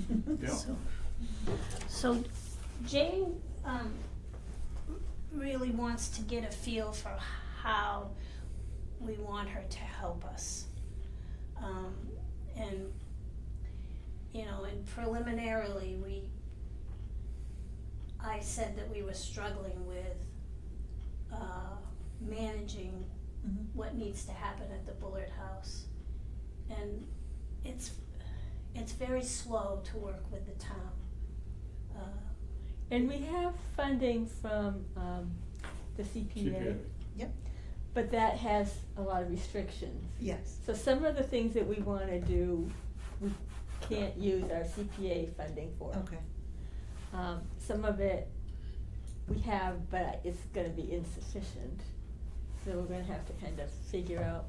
Yeah. So Jane, really wants to get a feel for how we want her to help us. And, you know, and preliminarily, I said that we were struggling with, managing what needs to happen at the Bullard House. And it's very slow to work with the town. And we have funding from the CPA, Yep. but that has a lot of restrictions. Yes. So some of the things that we wanna do, we can't use our CPA funding for. Okay. Some of it we have, but it's gonna be insufficient. So we're gonna have to kind of figure out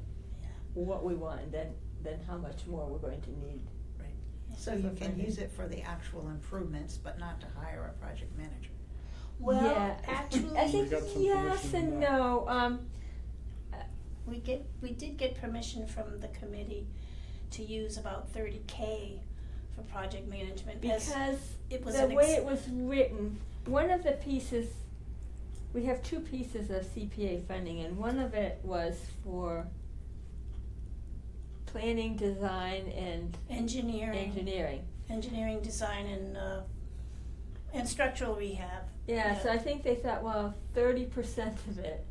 what we want and then how much more we're going to need. So you can use it for the actual improvements, but not to hire a project manager. Well, Yeah, actually, I think We got some yes permission and on that. no, we did get permission from the committee to use about 30K for project management. as because it was the an way it was written, one of the pieces, we have two pieces of CPA funding, and one of it was for planning, design, and engineering. engineering, design, and structural rehab. Yeah, so I think they thought, well, 30% of it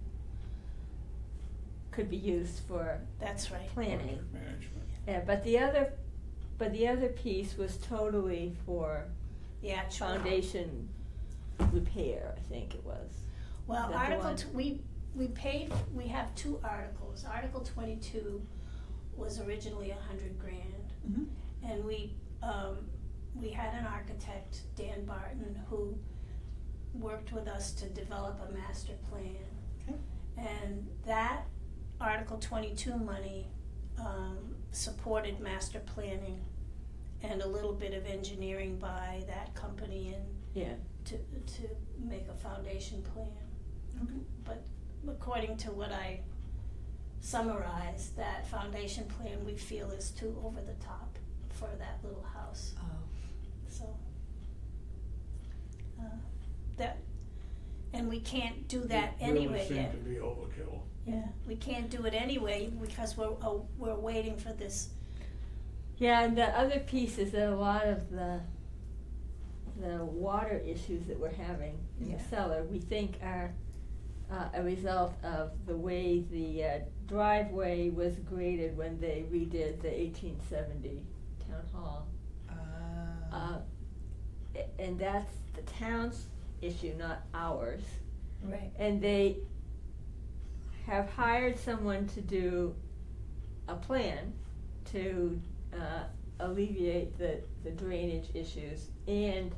could be used for That's right. planning. Project management. Yeah, but the other piece was totally for The actual foundation repair, I think it was. Well, Is that the Article one? we have two articles. Article 22 was originally $100,000, and we had an architect, Dan Barton, who worked with us to develop a master plan. Okay. And that Article 22 money supported master planning and a little bit of engineering by that company and Yeah. to make a foundation plan. Okay. But according to what I summarized, that foundation plan we feel is too over the top for that little house. Oh. So that, and we can't do that anyway Really yet. seemed to be overkill. Yeah, we can't do it anyway because we're waiting for this. Yeah, and the other piece is that a lot of the water issues that we're having in the Yeah. cellar, we think are a result of the way the driveway was graded when they redid the 1870 town hall. And that's the town's issue, not ours. Right. And they have hired someone to do a plan to alleviate the drainage issues and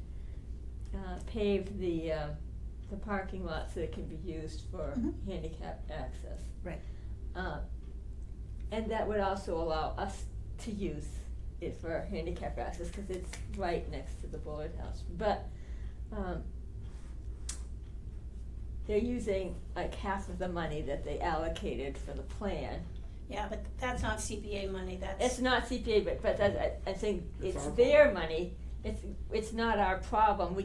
pave the parking lot so it can be used for Mhm. handicap access. Right. And that would also allow us to use it for handicap access, cause it's right next to the Bullard House, but, they're using like half of the money that they allocated for the plan. Yeah, but that's not CPA money, that's. It's not CPA, but that, I think It's it's our their money, it's not our problem, we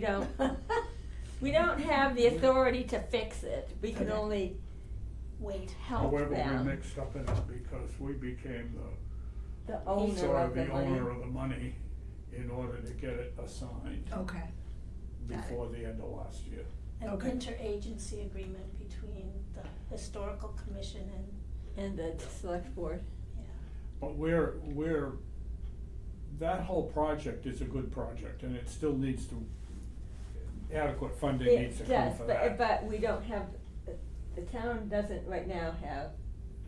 don't have the authority to fix it, we can Okay. only Wait. help them. However, we mixed up in it because we became The the owner sort of the money. owner of the money in order to get it assigned Okay. Got it. before the end of last year. An Okay. interagency agreement between the historical commission and, And the select board. yeah. But that whole project is a good project and it still needs to, adequate funding needs to It come does, for but, that. but we don't have, the town doesn't right now have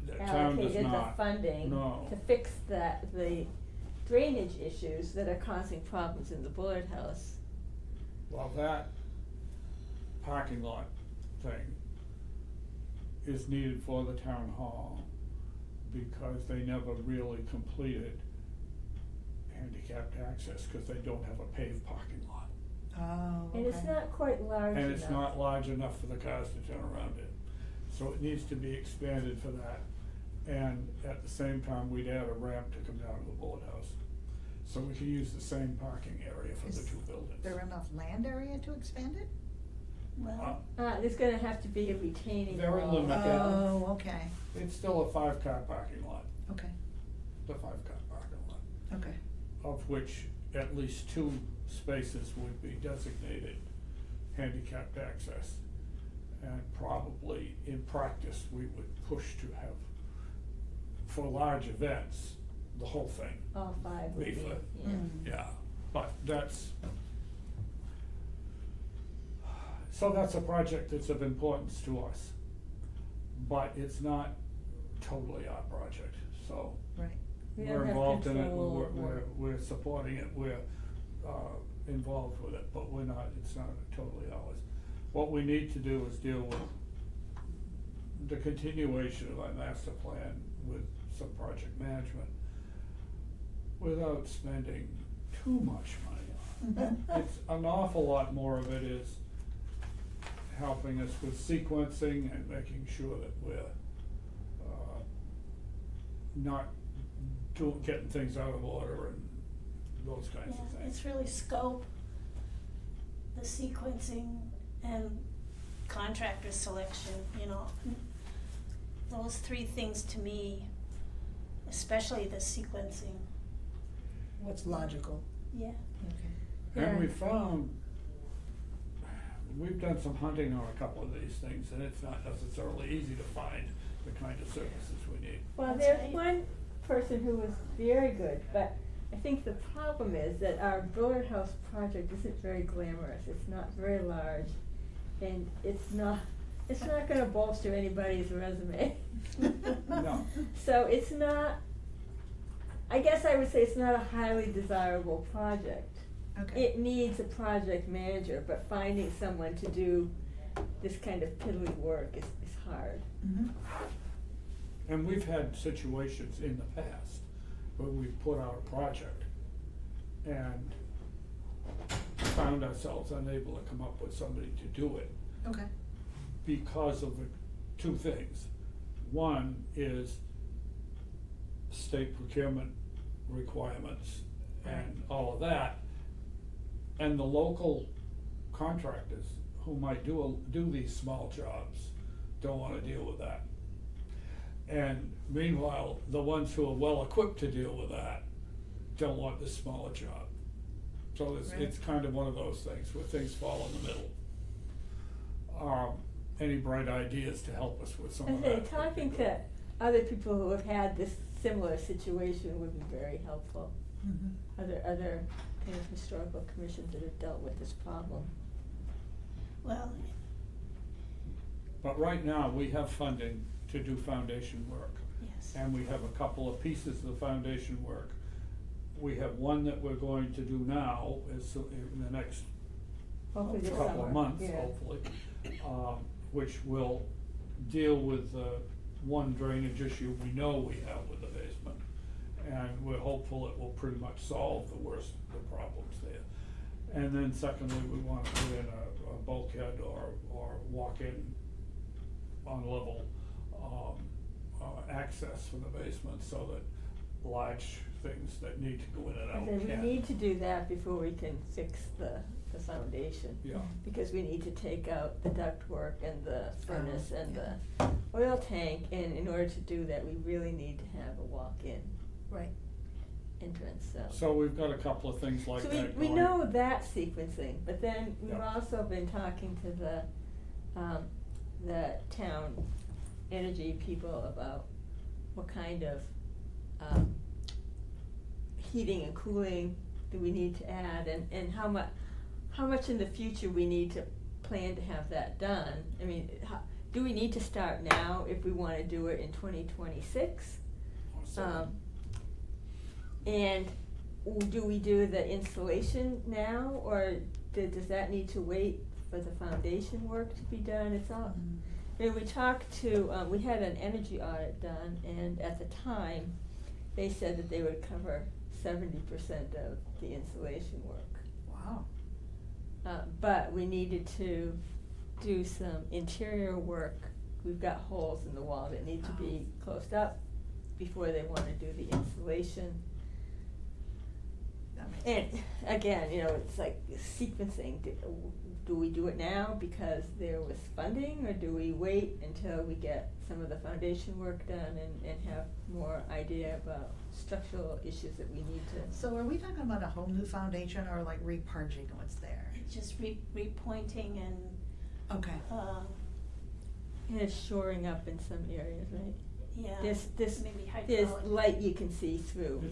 The town does allocated the not. funding No. to fix the drainage issues that are causing problems in the Bullard House. Well, that parking lot thing is needed for the town hall because they never really completed handicapped access, cause they don't have a paved parking lot. Oh, okay. And it's not quite large enough. And it's not large enough for the cars to turn around in, so it needs to be expanded for that. And at the same time, we'd add a ramp to come down to the Bullet House. so we can use the same parking area for the Is two buildings. there enough land area to expand it? Well, There's gonna have to be a retaining wall. Very limited. Yeah. Oh, okay, It's still a 5-car parking lot, okay, the 5-car parking lot, okay. of which at least 2 spaces would be designated handicapped access. And probably in practice, we would push to have, for large events, the whole thing. All 5 would be, Leaflet. yeah. Mm. Yeah, but that's, so that's a project that's of importance to us. But it's not totally our project, so Right, We don't we're have involved in it, control over- we're supporting it, we're involved with it, but we're not, it's not totally ours. What we need to do is deal with the continuation of our master plan with some project management without spending too much money on it. It's an awful lot more of it is helping us with sequencing and making sure that we're not getting things out of order and those kinds yeah, of things. it's really scope, the sequencing, and contractor selection, you know. Those 3 things to me, especially the sequencing, what's logical, yeah. okay. And we Yeah. found, we've done some hunting on a couple of these things, and it's not necessarily easy to find the kind of services we need. Well, That's there's right. one person who was very good, but I think the problem is that our Bullard House project isn't very glamorous, it's not very large, and it's not gonna bolster anybody's resume. No. So it's not, I guess I would say it's not a highly desirable project. Okay. It needs a project manager, but finding someone to do this kind of piddly work is hard. Mhm. And we've had situations in the past where we've put out a project and found ourselves unable to come up with somebody to do it Okay, because of the 2 things. One is state procurement requirements and all of that. And the local contractors who might do these small jobs don't wanna deal with that. And meanwhile, the ones who are well-equipped to deal with that don't want this smaller job. So it's Right. kind of one of those things where things fall in the middle. Any bright ideas to help us with some of I that? say, talking to other people who have had this similar situation would be very helpful. mhm. Other kind of historical commissions that have dealt with this problem. Well, But right now, we have funding to do foundation work. yes. And we have a couple of pieces of foundation work. We have one that we're going to do now, is in the next Hopefully this couple of summer, months, yeah. hopefully, which will deal with the one drainage issue we know we have with the basement. And we're hopeful it will pretty much solve the worst of the problems there. And then secondly, we want to put in a bulkhead or walk-in on level access for the basement so that large things that need to go in and out I say, can. we need to do that before we can fix the foundation. Yeah. Because we need to take out the ductwork and the furnace and the oil tank, and in order to do that, we really need to have a walk-in Right, entrance, so. So we've got a couple of things like So that we going. know that sequencing, but then we've Yeah. also been talking to the town energy people about what kind of, heating and cooling do we need to add, and how much in the future we need to plan to have that done. I mean, do we need to start now if we wanna do it in 2026? So- And do we do the installation now, or does that need to wait for the foundation work to be done? It's all, mhm. I mean, we talked to, we had an energy audit done, and at the time, they said that they would cover 70% of the installation work. Wow, But we needed to do some interior work. We've got holes in the wall that need to be closed up before they wanna do the installation. that makes And sense. again, you know, it's like sequencing, do we do it now because there was funding, or do we wait until we get some of the foundation work done and have more idea about structural issues that we need to? So are we talking about a whole new foundation or like reparging what's there? It's just repointing and, Okay, And it's shoring up in some areas, right? yeah, This, maybe there's hydraulic. light you can see through.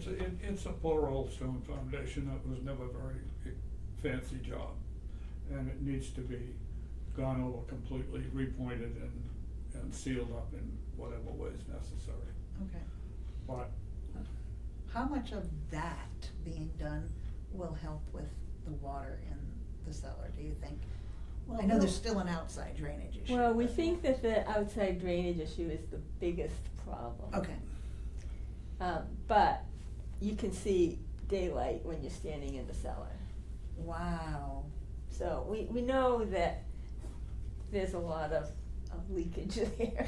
It's a poor old stone foundation that was never a very fancy job. And it needs to be gone over completely, repointed and sealed up in whatever way is necessary. okay. But How much of that being done will help with the water in the cellar, do you think? Well, I know we'll- there's still an outside drainage issue. Well, we but- think that the outside drainage issue is the biggest problem. Okay, But you can see daylight when you're standing in the cellar. wow. So we know that there's a lot of leakage there.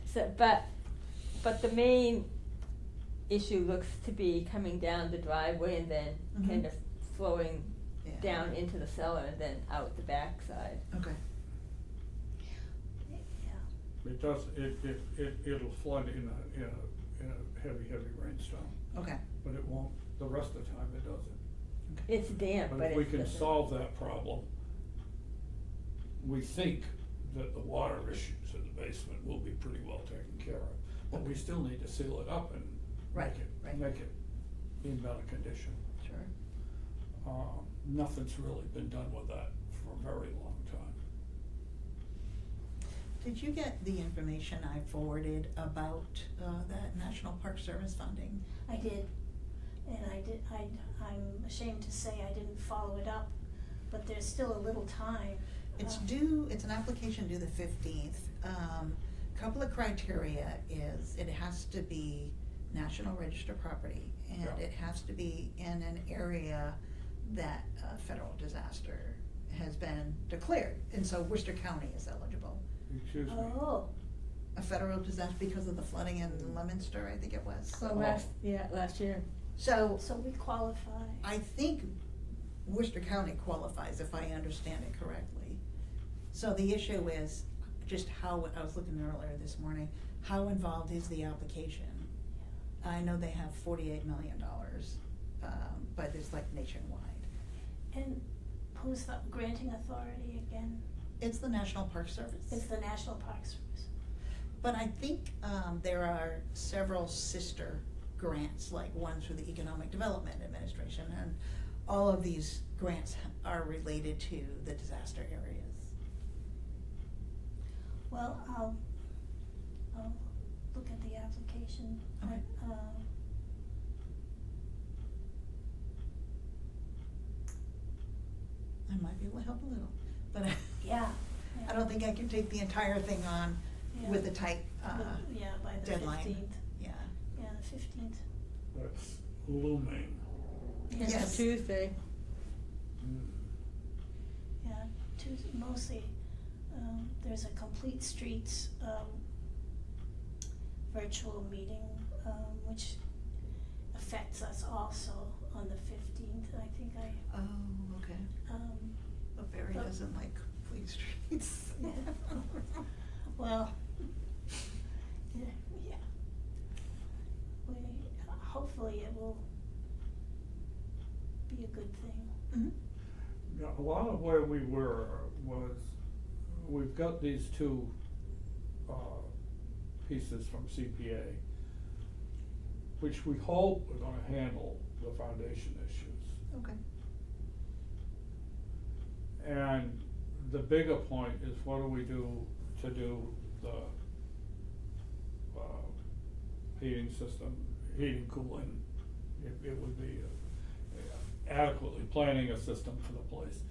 So, but the main issue looks to be coming down the driveway and then kind Mhm. of flowing Yeah. down into the cellar and then out the backside. Okay, Yeah, it does, it'll flood in a heavy rainstorm, okay, but it won't, the rest of the time it doesn't. It's damp, but But if it we can doesn't- solve that problem, we think that the water issues in the basement will be pretty well taken care of. But we still need to seal it up and Right, right. make it in better condition. sure. Nothing's really been done with that for a very long time. Did you get the information I forwarded about, that National Park Service funding? I did, and I'm ashamed to say I didn't follow it up, but there's still a little time. It's due, it's an application due the 15th. Couple of criteria is it has to be National Register property, and Yeah. it has to be in an area that federal disaster has been declared, and so Worcester County is eligible. Excuse me. Oh, A federal disaster because of the flooding in Leominster, I think it was. Well, last year. So so we qualify. I think Worcester County qualifies, if I understand it correctly. So the issue is just how, I was looking earlier this morning, how involved is the application? I know they have $48 million, but it's like nationwide. And who's the granting authority again? It's the National Park Service. It's the National Park Service. But I think there are several sister grants, like one through the Economic Development Administration, and all of these grants are related to the disaster areas. Well, I'll look at the application. Okay. I might be able to help a little, but Yeah. I don't think I can take the entire thing on Yeah. with a tight Yeah, by the deadline. 15th. Yeah. Yeah, the 15th. That's looming. It's Yes. Tuesday. Yeah, mostly, there's a Complete Streets, virtual meeting, which affects us also on the 15th, I think Oh, okay. But Barry but- doesn't like complete streets. Yeah. well, yeah. Hopefully it will be a good thing. Mhm. Yeah, a lot of where we were was, we've got these two pieces from CPA, which we hope are gonna handle the foundation issues. Okay. And the bigger point is, what do we do to do the heating system, heating, cooling? It would be adequately planning a system for the place.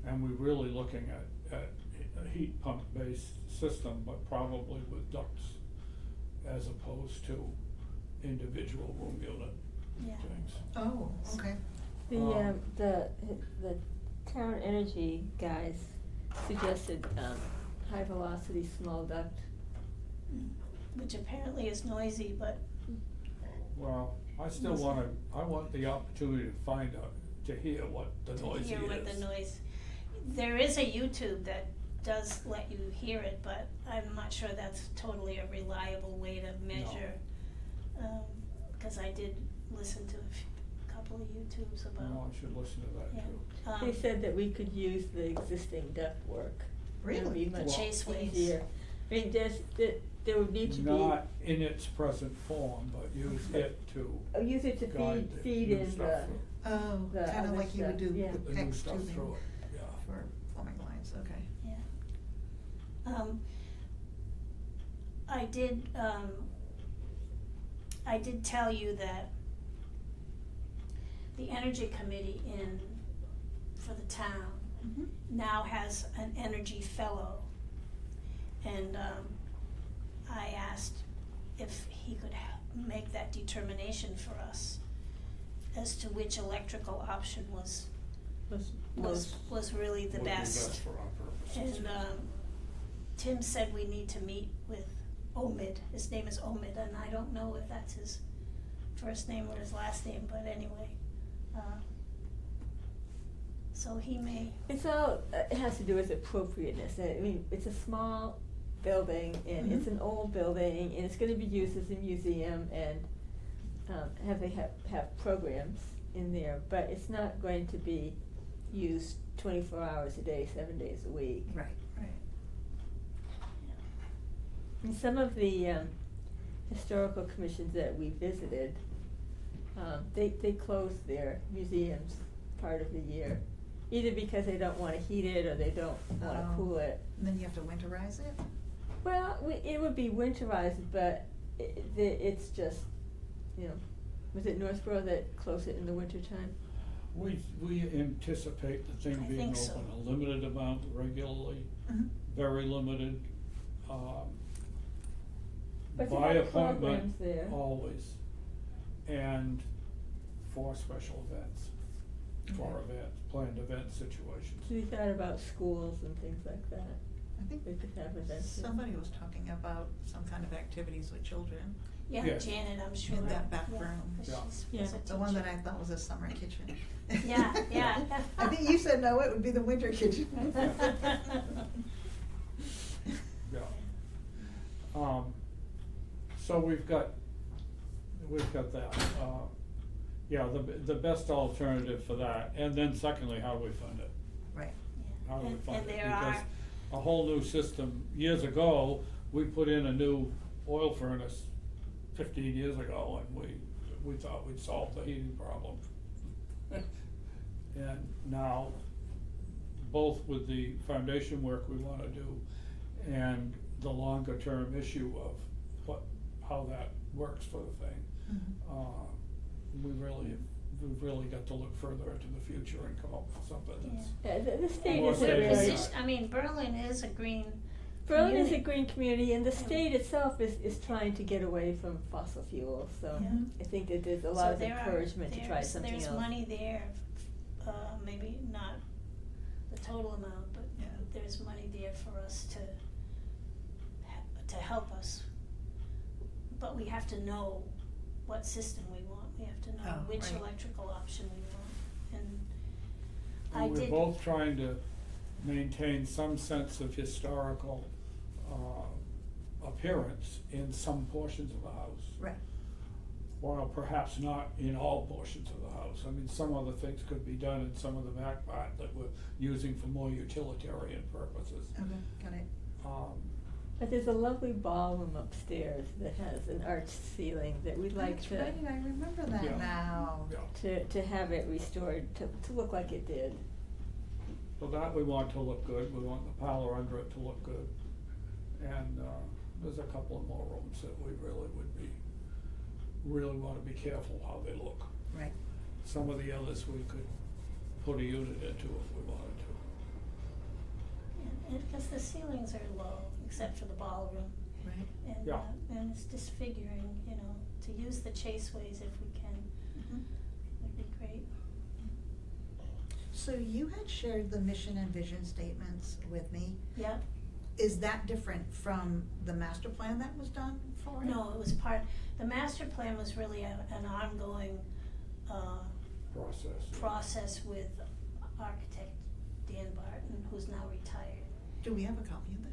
And we're really looking at a heat pump-based system, but probably with ducts as opposed to individual room unit Yeah. things. Oh, okay. The town energy guys suggested, high velocity small duct. Which apparently is noisy, but Well, I still I want the opportunity to find out, to hear what the noise is. To hear what the noise, there is a YouTube that does let you hear it, but I'm not sure that's totally a reliable way to measure. Cause I did listen to a couple of YouTubes about. No, I should listen to that Yeah. too. They said that we could use the existing ductwork. It would be Really? much The chaseways. easier. I mean, there would need to be. Not in its present form, but use it to Use it to guide the feed new in stuff the, through. Oh, The kinda other like you would stuff, do yeah. with The new PEX stuff tubing through it, yeah. for plumbing lines, okay. Yeah. I did tell you that the Energy Committee for the town Mhm. now has an energy fellow. And, I asked if he could make that determination for us as to which electrical option was really the Would be best. for our purposes. And, Tim said we need to meet with Omid, his name is Omid, and I don't know if that's his first name or his last name, but anyway, so he may, it's all, it has to do with appropriateness. I mean, it's a small building and it's an old building and it's gonna be used as a museum and, have programs in there, but it's not going to be used 24 hours a day, 7 days a week. Right, right. And some of the historical commissions that we visited, they close their museums part of the year, either because they don't wanna heat it or they don't wanna Oh. cool it. And then you have to winterize it? Well, it would be winterized, but it's just, you know, was it Northborough that closed it in the wintertime? We anticipate the thing I being think so. open a limited amount regularly, Mhm. very limited, But they by have appointment, programs there. always, and for special events, for events, planned event situations. So we thought about schools and things like that. I think We could have events. there. somebody was talking about some kind of activities with children. yeah, Yes. Janet, I'm sure. In that back yeah, room. 'cause Yeah. she's Yeah. was a The one that teacher. I thought was a summer kitchen. Yeah, yeah. I think you said no, it would be the winter kitchen. Yeah. So we've got that, yeah, the best alternative for that, and then secondly, how do we fund it? Right. How do we And- fund and it? there Because are- a whole new system, years ago, we put in a new oil furnace 15 years ago, and we thought we'd solved the heating problem. And now, both with the foundation work we wanna do and the longer term issue of how that works for the thing, Mhm. we've really got to look further into the future and come up with something that's. Yeah, the state More is a state We're of very, the art. I mean, Berlin is a green Berlin is a community. green community and the state itself is trying to get away from fossil fuels, so Yeah. I think that there's a So lot of there are- encouragement to try there's- something else. There's money there, maybe not the total amount, but Yeah. there's money there for us to help us. But we have to know what system we want, we have to know Oh, which right. electrical option we want, and I And did. we're both trying to maintain some sense of historical, appearance in some portions of the house. Right. While perhaps not in all portions of the house. I mean, some other things could be done in some of the back part that we're using for more utilitarian purposes. Okay, got it. But there's a lovely ballroom upstairs that has an arched ceiling that we'd like That's to, right, I remember that Yeah. now. Yeah, to have it restored, to look like it did. so that we want to look good, we want the parlor under it to look good. And, there's a couple of more rooms that we really wanna be careful how they look. Right. Some of the others we could put a unit into if we wanted to. And because the ceilings are low, except for the ballroom, Right. and, Yeah. And it's disfiguring, you know, to use the chaseways if we can, Mhm. would be great. So you had shared the mission and vision statements with me. Yep, is that different from the master plan that was done for it? No, it was the master plan was really an ongoing, process with architect Dan Barton, who's now retired. Do we have a copy of that?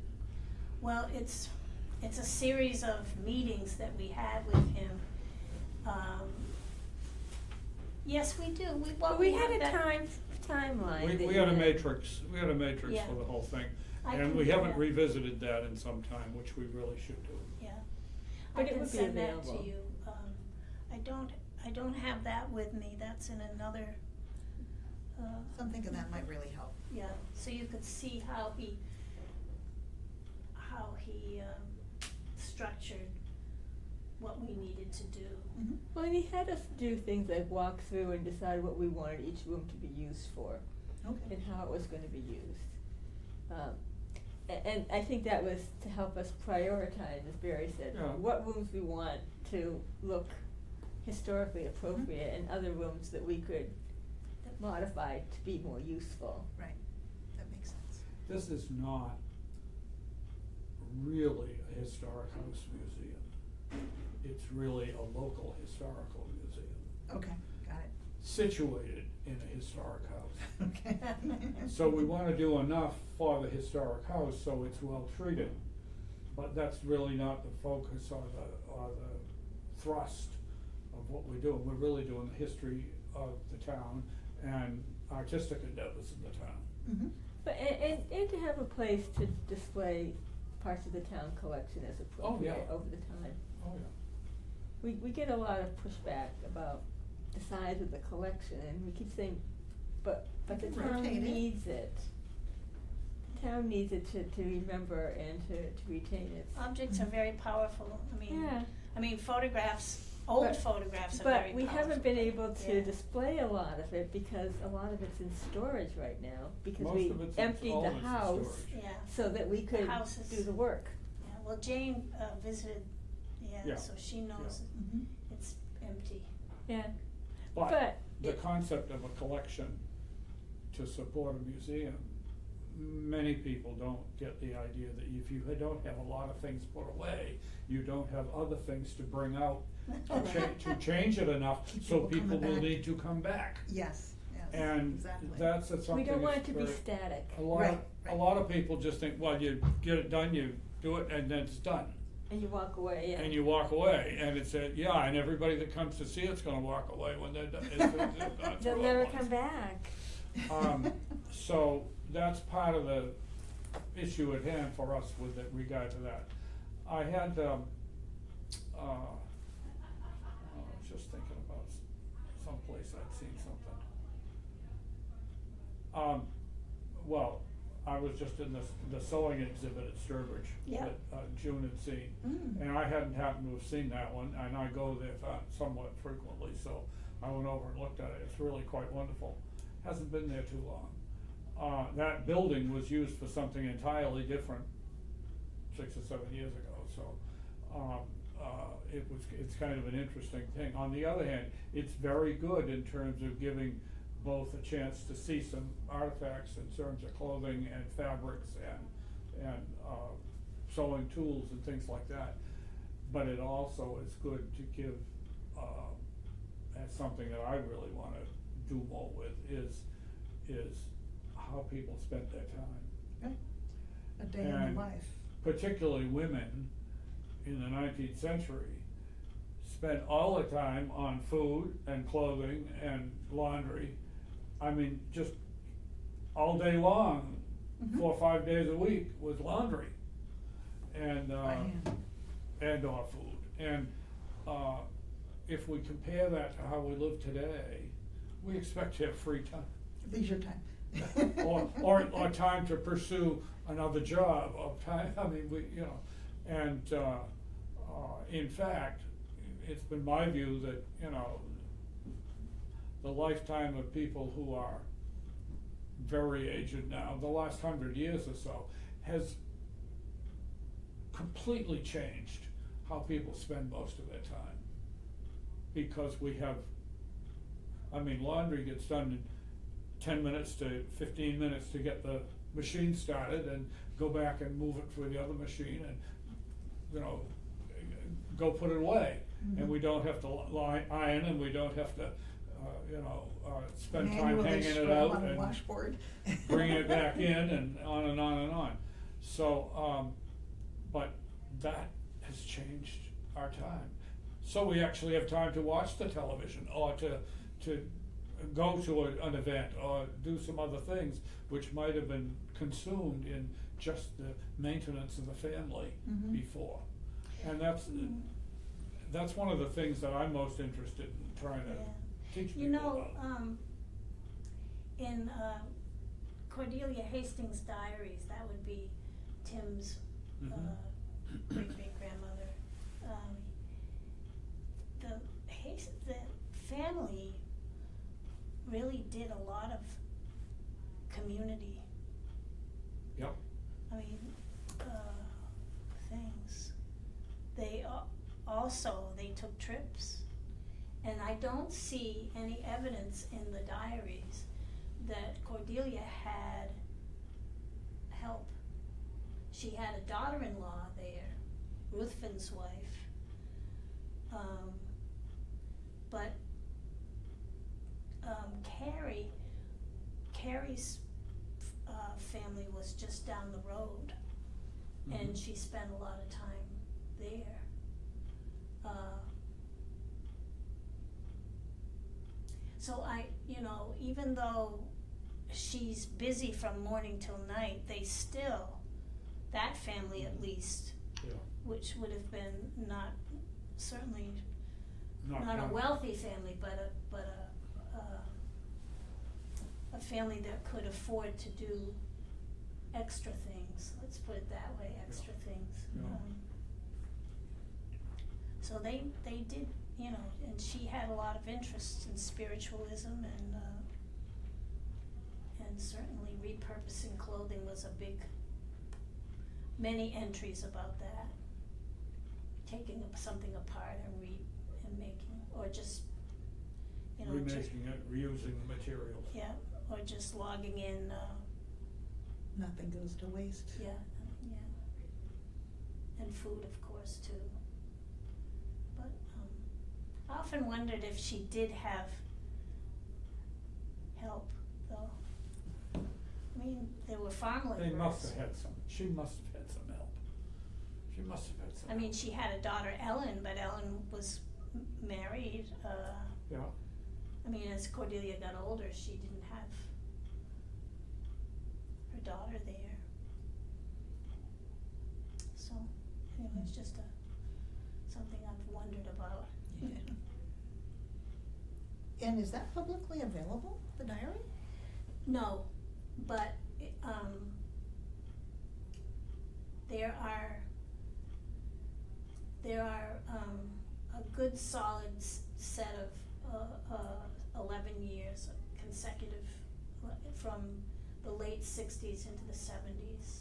Well, it's a series of meetings that we had with him. Yes, we do, We had have a that- timeline. that We you had a matrix Yeah. for the whole thing, I and can we do haven't that. revisited that in some time, which we really should do. Yeah. But I it can would be send that available. to you. I don't have that with me, that's in another, So I'm thinking that might really help. yeah, so you could see how he structured what we needed to do. Mhm. Well, and he had us do things like walk through and decide what we wanted each room to be used for Okay. and how it was gonna be used. And I think that was to help us prioritize, as Barry said, Yeah. what rooms we want to look historically appropriate and other rooms that we could modify to be more useful. Right, that makes sense. This is not really a historic house museum. It's really a local historical museum, Okay, got it. situated in a historic house. Okay. So we wanna do enough for the historic house so it's well treated, but that's really not the focus or the thrust of what we're doing. We're really doing the history of the town and artistic endeavors in the town. Mhm. But, and to have a place to display parts of the town collection as appropriate yeah. over the time. Oh, yeah. We get a lot of pushback about the size of the collection, and we keep saying, but the can town rotate it. needs it. The town needs it to remember and to retain its. Objects are very powerful, Yeah, I mean, photographs, old But- photographs are very but we powerful. haven't been able to Yeah. display a lot of it because a lot of it's in storage right now, because Most we of it's emptied all the of it's in house storage. Yeah, so that we could house is- do the work. yeah, well, Jane, visited, Yeah. so she knows Mhm. it's empty. Yeah, But but the it- concept of a collection to support a museum, many people don't get the idea that if you don't have a lot of things put away, you don't have other things to bring out to change it enough Keep so people people coming will back. need to come back. Yes, yes, And exactly. that's something. we don't want it to be very- static. A lot, Right, a right. lot of people just think, well, you get it done, you do it, and then it's done. And you walk away, And you walk away, and it's yeah, and everybody that comes to see it's gonna walk away when they're done. It's gone they'll through it never once. come back. So that's part of the issue at hand for us with regard to that. I had, I was just thinking about someplace I'd seen something. Well, I was just in the sewing exhibit at Sturbridge Yeah. that June had seen. Mm. And I hadn't happened to have seen that one, and I go there somewhat frequently, so I went over and looked at it. It's really quite wonderful. Hasn't been there too long. That building was used for something entirely different 6 or 7 years ago, so it's kind of an interesting thing. On the other hand, it's very good in terms of giving both a chance to see some artifacts in terms of clothing and fabrics and sewing tools and things like that. But it also is good to give, as something that I really wanna do more with, is how people spent their time. Right. A day in And the life. particularly women in the 19th century spent all the time on food and clothing and laundry. I mean, just all day long, Mhm. 4 or 5 days a week was laundry and By hand. or food. And if we compare that to how we live today, we expect to have free time. Leisure time. or time to pursue another job, or time, I mean, and, in fact, it's been my view that, the lifetime of people who are very aged now, the last 100 years or so, has completely changed how people spend most of their time. Because we have, laundry gets done 10 minutes to 15 minutes to get the machine started and go back and move it for the other machine and, you know, go put it away. And we don't have to iron, and we don't have to, spend time Manually hanging it scrub out on a and washboard. bringing it back in and on and on and on. So, but that has changed our time. So we actually have time to watch the television or to go to an event or do some other things which might have been consumed in just the maintenance of the family Mhm. before. And that's one of the things that I'm most interested in trying to Yeah. teach You people know, about. in Cordelia Hastings' diaries, that would be Tim's Mhm. great-great-grandmother. The family really did a lot of community, Yep. I mean, things. They also, they took trips. And I don't see any evidence in the diaries that Cordelia had help. She had a daughter-in-law there, Ruthven's wife. But Carrie's family was just down the road, and Mhm. she spent a lot of time there. So even though she's busy from morning till night, they still, that family at least, Yeah. which would have been certainly not a done. wealthy family, but a family that could afford to do extra things, let's put it that way, extra things. Yeah. So they did, and she had a lot of interest in spiritualism and certainly repurposing clothing was many entries about that. Taking something apart and making, or just, Remaking it, reusing the materials. yeah, or just logging in, Nothing goes to waste. yeah. And food, of course, too. But, I often wondered if she did have help, though. I mean, there were farm laborers. They must have had some, she must have had some help. She must have had some. I mean, she had a daughter, Ellen, but Ellen was married, Yeah, I mean, as Cordelia got older, she didn't have her daughter there. So, anyway, it's just something I've wondered about. Yeah. And is that publicly available, the diary? No, but, there are a good solid set of 11 years consecutive from the late 60s into the 70s.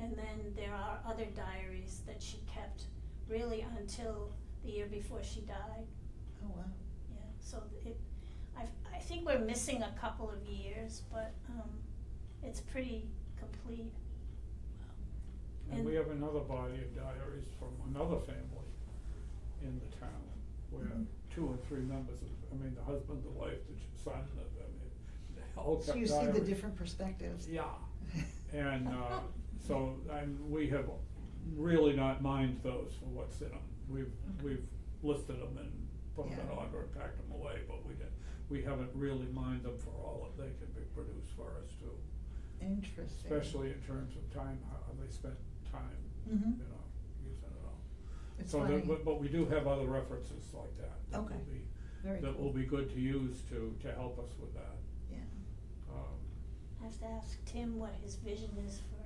And then there are other diaries that she kept really until the year before she died. Oh, wow. Yeah, so I think we're missing a couple of years, but it's pretty complete. and we have another body of diaries from another family in the town, where Mhm. 2 or 3 members the husband, the wife, the son, they all kept So you see diaries. the different perspectives. Yeah, and, we have really not mined those for what's in them. We've listed them and put them in Yeah. order and packed them away, but we haven't really mined them for all that they can be produced for us too. Interesting. Especially in terms of time, how they spent time, Mhm. using it all. It's So, funny. but we do have other references like that. Okay. Very That cool. will be good to use to help us with that. Yeah. I have to ask Tim what his vision is for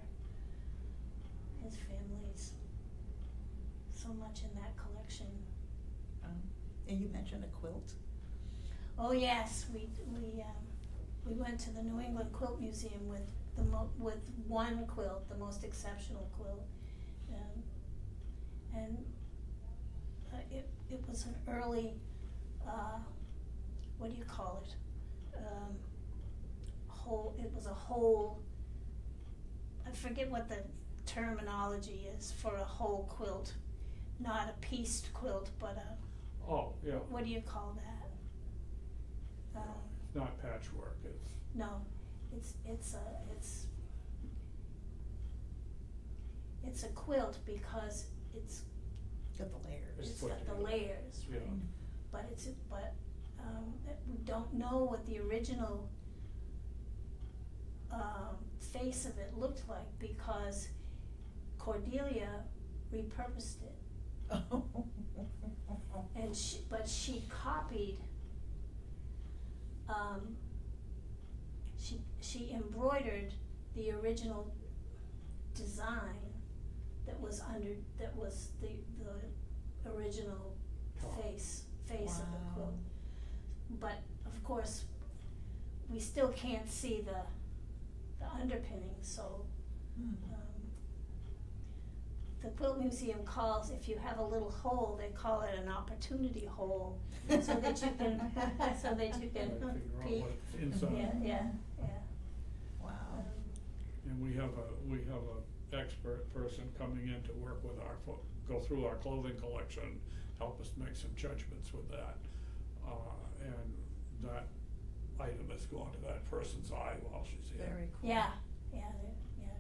his family's so much in that collection. And you mentioned a quilt. Oh yes, we went to the New England Quilt Museum with with one quilt, the most exceptional quilt, and it was an early what do you call it? it was a whole, I forget what the terminology is for a whole quilt, not a pieced quilt, but a, Oh, yeah, what do you call that? it's not patchwork, it's, No, it's a quilt because it's Got the layers. It's it's put got the together. layers, Yeah. right? But we don't know what the original face of it looked like because Cordelia repurposed it. Oh. And she copied, she embroidered the original design that was the original Top. face of the Wow. quilt. But of course, we still can't see the underpinning, so, Hmm. the Quilt Museum calls, if you have a little hole, they call it an opportunity hole, so that you can, they figure out peek. what's inside. Yeah. Wow. And we have a expert person coming in to work with go through our clothing collection, help us make some judgments with that. And that item is going to that person's eye while she's here. Very cool. Yeah,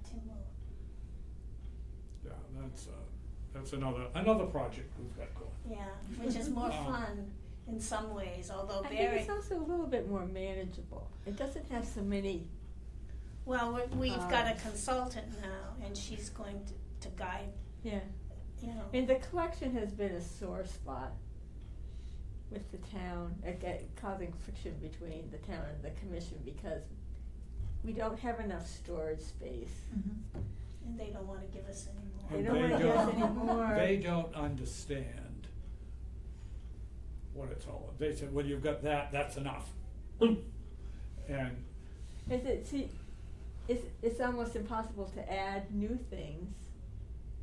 Tim will. Yeah, that's another project we've got going. Yeah, which is more Um, fun in some ways, although I think very, it's also a little bit more manageable. It doesn't have so many, well, we've got a consultant now, and she's going to guide, yeah. you know. And the collection has been a sore spot with the town, causing friction between the town and the commission because we don't have enough storage space. Mhm. And they don't wanna give us any more. They And don't wanna give us any more. They don't understand what it's all, they said, well, you've got that, that's enough. And, It's almost impossible to add new things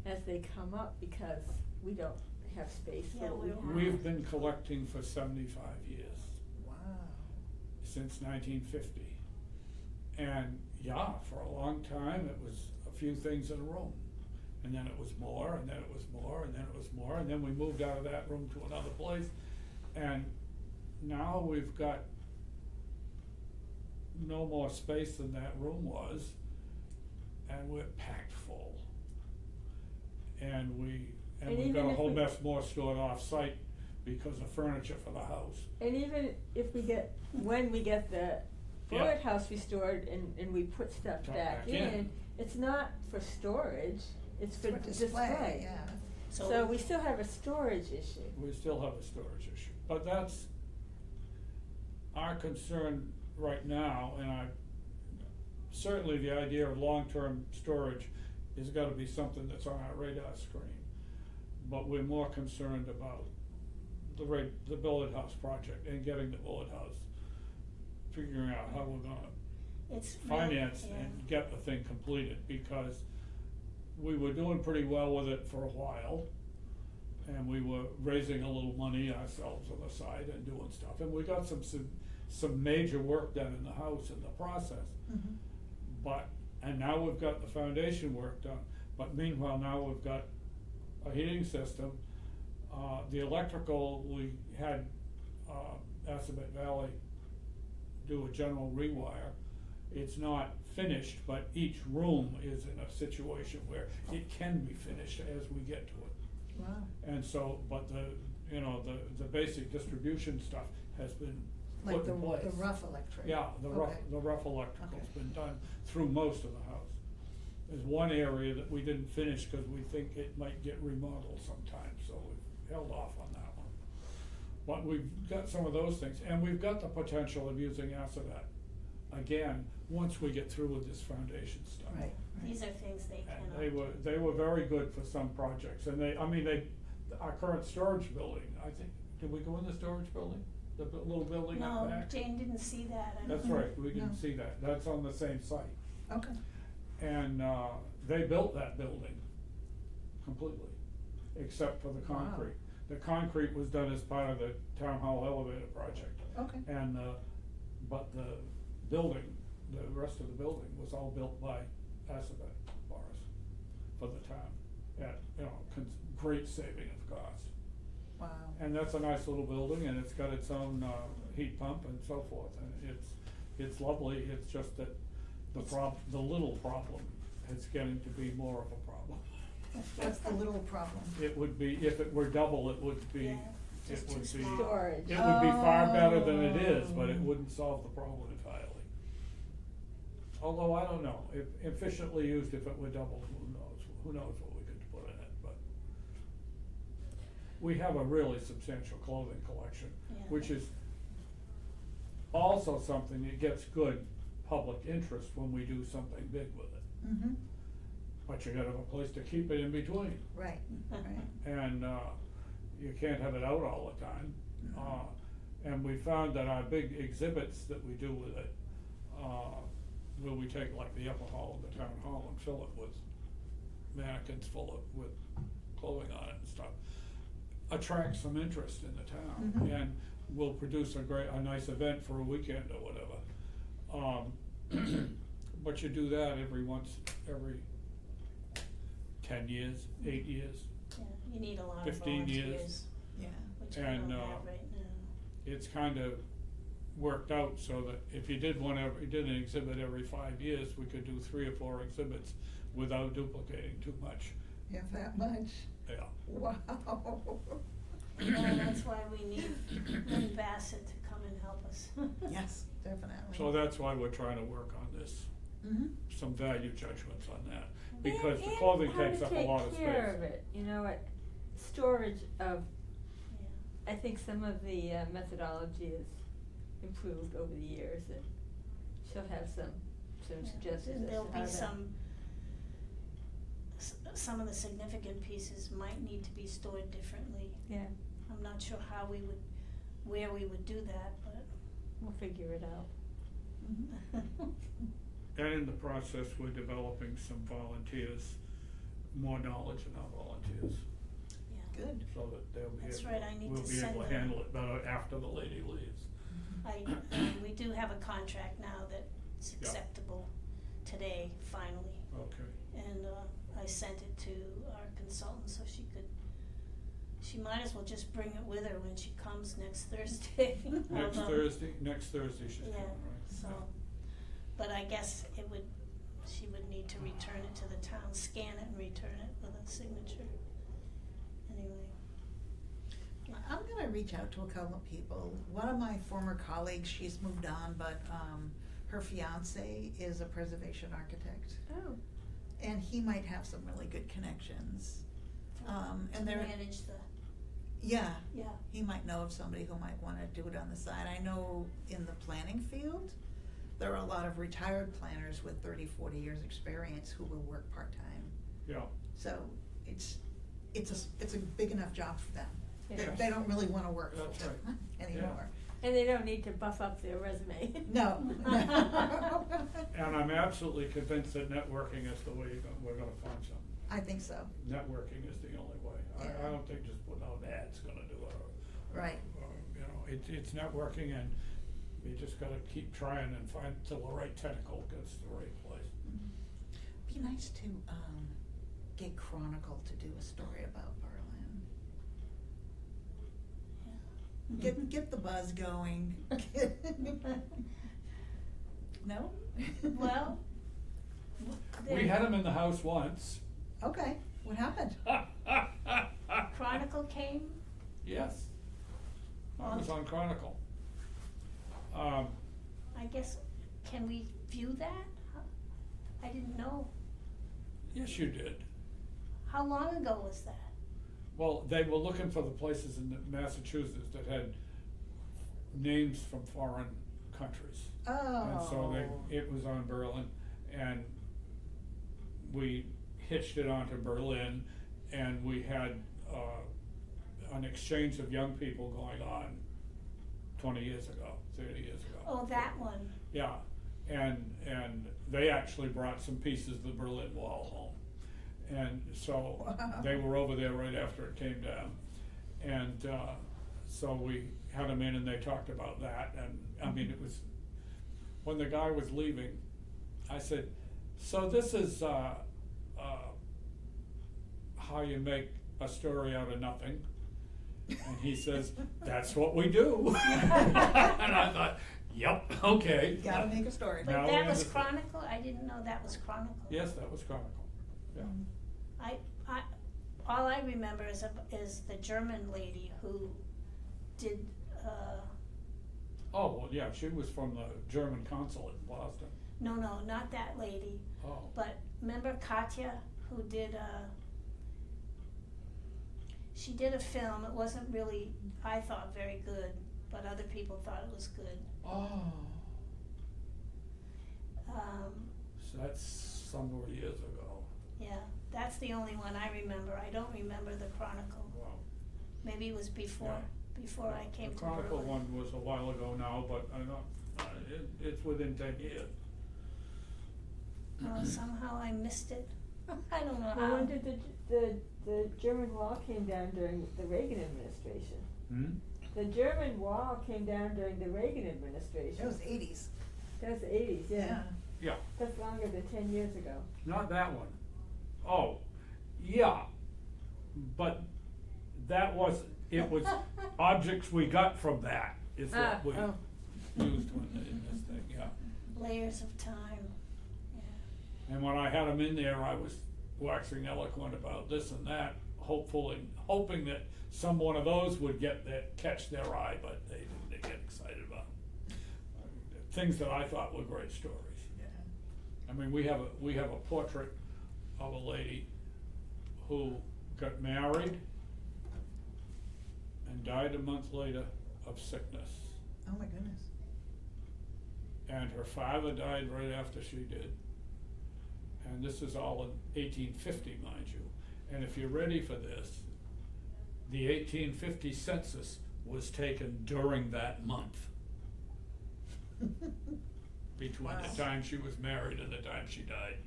as they come up because we don't have space for Yeah, what we we- have. we've been collecting for 75 years, Wow. since 1950. And yeah, for a long time, it was a few things in a room. And then it was more, and then it was more, and then it was more, and then we moved out of that room to another place. And now we've got no more space than that room was, and we're packed full. And And we've even got a if whole we- mess more stored off-site because of furniture for the house. And even if when we get the Yeah. Bullet House restored and we put stuff Tuck back back in. in, it's not for storage, it's for display. Yeah. So we still have a storage issue. We still have a storage issue, but that's our concern right now, and certainly the idea of long-term storage has gotta be something that's on our radar screen. But we're more concerned about the Bullet House project and getting the Bullet House, figuring out how we're gonna It's really, finance yeah. and get the thing completed, because we were doing pretty well with it for a while. And we were raising a little money ourselves on the side and doing stuff, and we got some major work done in the house in the process. Mhm. And now we've got the foundation work done, but meanwhile, now we've got a heating system. The electrical, we had, Assabet Valley do a general rewire. It's not finished, but each room is in a situation where it can be finished as we get to it. Wow. And so, but the basic distribution stuff has been Like put in place. the rough electric. Yeah, the Okay. rough electrical's Okay. been done through most of the house. There's one area that we didn't finish because we think it might get remodeled sometime, so we've held off on that one. But we've got some of those things, and we've got the potential of using Assabet again, once we get through with this foundation stuff. Right. These are things they And cannot. they were very good for some projects, and our current storage building, I think, did we go in the storage building? The little building up No, back? Jane didn't see that. I That's don't- right, we didn't No. see that, that's on the same site. Okay. And, they built that building completely, except for the Wow. concrete. The concrete was done as part of the town hall elevator project. Okay. And, but the building the rest of the building was all built by Assabet for us, for the town, at, you know, great saving of cost. Wow. And that's a nice little building, and it's got its own, heat pump and so forth, and it's lovely, it's just that the little problem is getting to be more of a problem. What's the little problem? It would be, if it were double, it would be, Yeah, it just would too be, small. Storage. it would be far better than it is, Oh. but it wouldn't solve the problem entirely. Although, I don't know, if efficiently used, if it were double, who knows what we could put in it, but. We have a really substantial clothing collection, Yeah. which is also something that gets good public interest when we do something big with it. Mm-hmm, But you gotta have a place to keep it in between, right, right. and, you can't have it out all the time. No. And we found that our big exhibits that we do with it, where we take like the upper hall of the town hall and fill it with mannequins with clothing on it and stuff, attracts some interest in the town, Mhm. and will produce a nice event for a weekend or whatever. But you do that every 10 years, 8 years. Yeah, you need a lot of 15 years. volunteers, Yeah, which we And, don't have right now. It's kind of worked out so that if you did an exhibit every 5 years, we could do 3 or 4 exhibits without duplicating too much. if that much, Yeah. wow. And that's why we need Lynn Bassett to come and help us. Yes, definitely. So that's why we're trying to work on this, Mm-hmm, some value judgments on that, because the clothing takes up a lot of And how to take care of space. it, you know, storage of, Yeah. I think some of the methodology has improved over the years, and she'll have some Yeah. suggestions And as there'll to how be to. some of the significant pieces might need to be stored differently. Yeah, I'm not sure where we would do that, but. we'll figure it out. mm-hmm. And in the process, we're developing some volunteers, more knowledge in our volunteers, Yeah. Good. so that they'll be That's able, right, I need we'll to be send able to them. handle it better after the lady leaves. We do have a contract now that's Yeah. acceptable today, finally. Okay. And, I sent it to our consultant so she might as well just bring it with her when she comes next Thursday. Next Although- Thursday she's coming, Yeah, right? so, but I guess she would need to return it to the town, scan it and return it with a signature. Anyway, I'm gonna reach out to a couple of people. One of my former colleagues, she's moved on, but, her fiance is a preservation architect, Oh, and he might have some really good connections. to And they're, manage the, yeah, yeah, he might know of somebody who might wanna do it on the side. I know in the planning field, there are a lot of retired planners with 30, 40 years' experience who will work part-time. Yeah, So it's a big enough job for them. yeah. They don't really wanna work That's full-time anymore. And they don't need to buff up their resume. No. and I'm absolutely convinced that networking is the way we're gonna find something. I think so, Networking is the only way. I Yeah. don't think just putting out ads gonna do it, right. you know, it's networking, and you just gotta keep trying and find till the right tentacle gets to the right place. Be nice to, get Chronicle to do a story about Berlin. yeah. Get the buzz going. No? Well, We had them in the house once. Okay, what happened? Chronicle came, Yes, I was on Chronicle. I guess, can we view that? I didn't know. Yes, you did. How long ago was that? Well, they were looking for the places in Massachusetts that had names from foreign countries. Oh. And so it was on Berlin, and we hitched it onto Berlin, and we had, an exchange of young people going on 20 years ago, 30 years ago. Oh, that one. Yeah, and they actually brought some pieces of the Berlin Wall home. And so Wow. they were over there right after it came down. And so we had them in and they talked about that, and I mean, it was when the guy was leaving, I said, so this is, how you make a story out of nothing? And he says, that's what we do. And I thought, yep, okay. Gotta make a story. Now But we that was understand. Chronicle, I didn't know that was Chronicle. Yes, that was Chronicle, yeah. All I remember is the German lady who did, Oh, well, yeah, she was from the German consulate in Boston. no, not that lady, Oh, but remember Katya, who did, she did a film, it wasn't really, I thought, very good, but other people thought it was good. oh, so that's some more years ago. Yeah, that's the only one I remember, I don't remember the Chronicle, Wow. maybe it was before I came to The Chronicle Berlin. one was a while ago now, but I'm not, it's within 10 years. Oh, somehow I missed it, I don't know Well, how. when did the German wall came down during the Reagan administration? Hmm? The German wall came down during the Reagan administration. It was 80s. That was the 80s, yeah. Yeah, That's longer than 10 years ago. not that one. Oh, yeah, but that was, it was objects we got from that is what we Oh. used in this thing, yeah. Layers of time, yeah. And when I had them in there, I was waxing eloquent about this and that, hoping that some one of those would catch their eye, but they didn't. They get excited about things that I thought were great stories. Yeah. I mean, we have a portrait of a lady who got married and died a month later of sickness. Oh my goodness. And her father died right after she did. And this is all in 1850, mind you. And if you're ready for this, the 1850 census was taken during that month, between Wow. the time she was married and the time she died.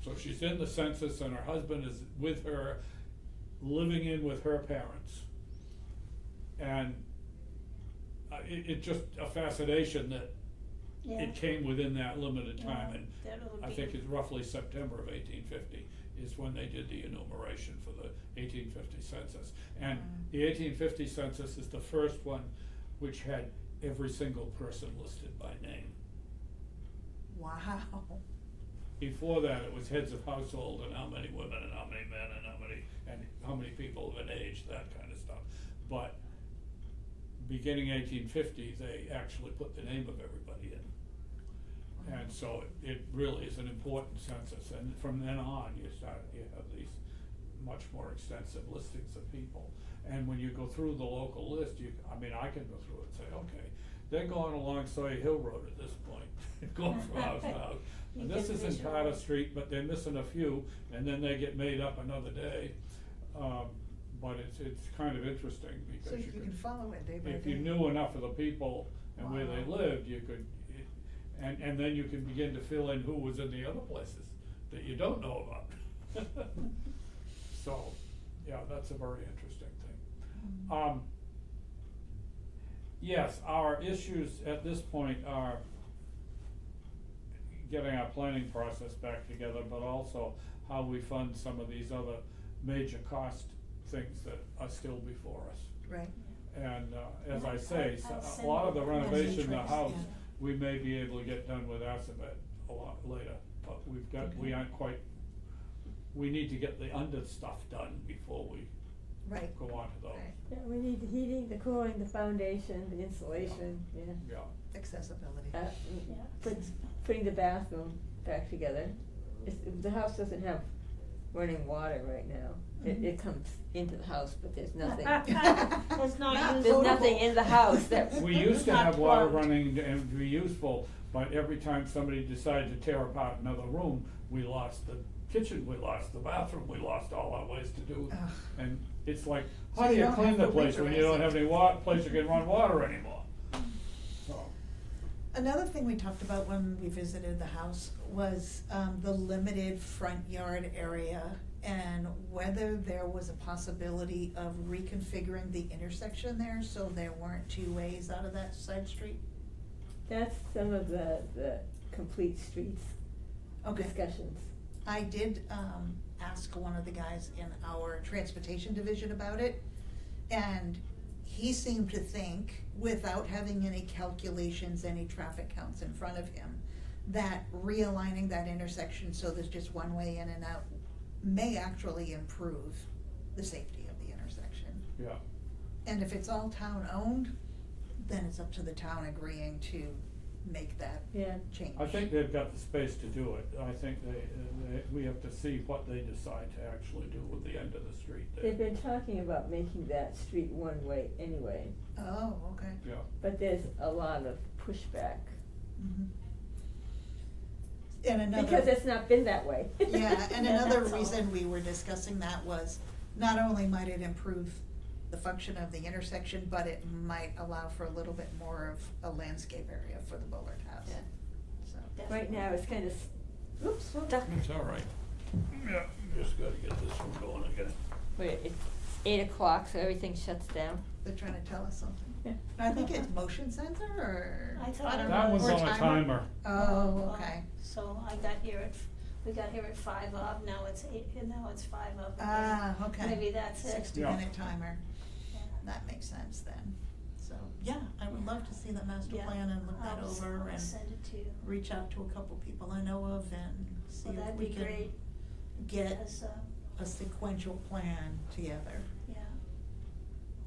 So she's in the census and her husband is with her, living in with her parents. And it's just a fascination that Yeah. it came within that limited time, Yeah, and that it would I be- think it's roughly September of 1850 is when they did the enumeration for the 1850 census. And the 1850 census is the first one which had every single person listed by name. Wow. Before that, it was heads of household and how many women and how many men and how many people of an age, that kind of stuff. But beginning 1850, they actually put the name of everybody in. And so it really is an important census, and from then on, you have these much more extensive listings of people. And when you go through the local list, I can go through it and say, okay, they're going along Sawyer Hill Road at this point, going from house to house. And You this can is in visualize. Carter Street, but they're missing a few, and then they get made up another day. But it's kind of interesting So because you can follow it day by day. if you knew enough of the people and where they Wow. lived, you could, and then you can begin to fill in who was in the other places that you don't know about. So, yeah, that's a very interesting thing. Yes, our issues at this point are getting our planning process back together, but also how we fund some of these other major cost things that are still before us. Right. And as I say, I'll a send lot of the you- renovation of the Matrix, house, yeah. we may be able to get done with Assabet a lot later, but we aren't quite, we need to get the under stuff done before we Right. go on to those. Right. Yeah, we need the heating, the cooling, the foundation, the insulation, yeah. Yeah, Accessibility. Yeah. Putting the bathroom back together. The house doesn't have running water right now. It comes into the house, but there's nothing. It's not Not usable. There's nothing in the house that. we used to Not have water plugged. running and be useful, but every time somebody decided to tear apart another room, we lost the kitchen, we lost the bathroom, we lost all our ways to do. Ugh. And it's like, So how do you you don't clean have the to place when you don't winterize have it. any place you can run water anymore? So, Another thing we talked about when we visited the house was the limited front yard area and whether there was a possibility of reconfiguring the intersection there so there weren't two ways out of that side street. That's some of the complete streets Okay. discussions. I did, ask one of the guys in our transportation division about it, and he seemed to think, without having any calculations, any traffic counts in front of him, that realigning that intersection so there's just one way in and out may actually improve the safety of the intersection. Yeah, And if it's all town-owned, then it's up to the town agreeing to make that Yeah. change. I think they've got the space to do it. I think we have to see what they decide to actually do with the end of the street there. They've been talking about making that street one way anyway, Oh, okay. Yeah, but there's a lot of pushback. Mhm. And another. Because it's not been that way. Yeah, and Yeah, another that's all. reason we were discussing that was, not only might it improve the function of the intersection, but it might allow for a little bit more of a landscape area for the Bullard House. Yeah. So, Right now, it's kind of, oops, stuck. it's all right. Yeah, just gotta get this one going again. Wait, it's 8 o'clock, so everything shuts down. they're trying to tell us something. Yeah. I think it's motion sensor or. I thought it That was. one's Or on a timer. Oh, okay. So we got here at 5 of, now it's 8, and now it's 5 of again. Ah, okay. Maybe that's it. 60-minute timer. Yeah. That makes sense then. So, yeah, I would love to see the master Yeah. plan and look that over I'll and send it to you. reach out to a couple people I know of and see Well, if that'd we be can great, get because, a sequential plan together. yeah.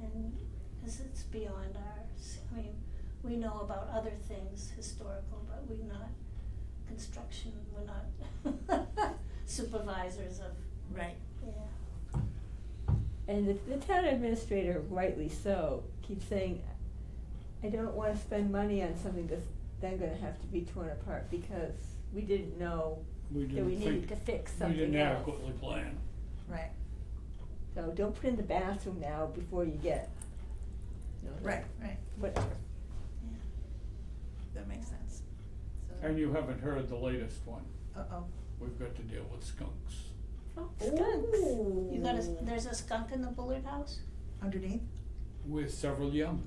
And this is beyond ours. I mean, we know about other things historical, but we're not construction, we're not supervisors of, Right. yeah. And the town administrator, rightly so, keeps saying, I don't wanna spend money on something that's then gonna have to be torn apart, because we didn't know We that we didn't needed to think, fix we something didn't else. adequately plan. Right, So don't put in the bathroom now before you get, right, right. whatever. Yeah. That makes sense. So. And you haven't heard the latest one. Uh-oh. We've got to deal with skunks. Oh, skunks. Ooh. You got there's a skunk in the Bullard house? Underneath? With several young.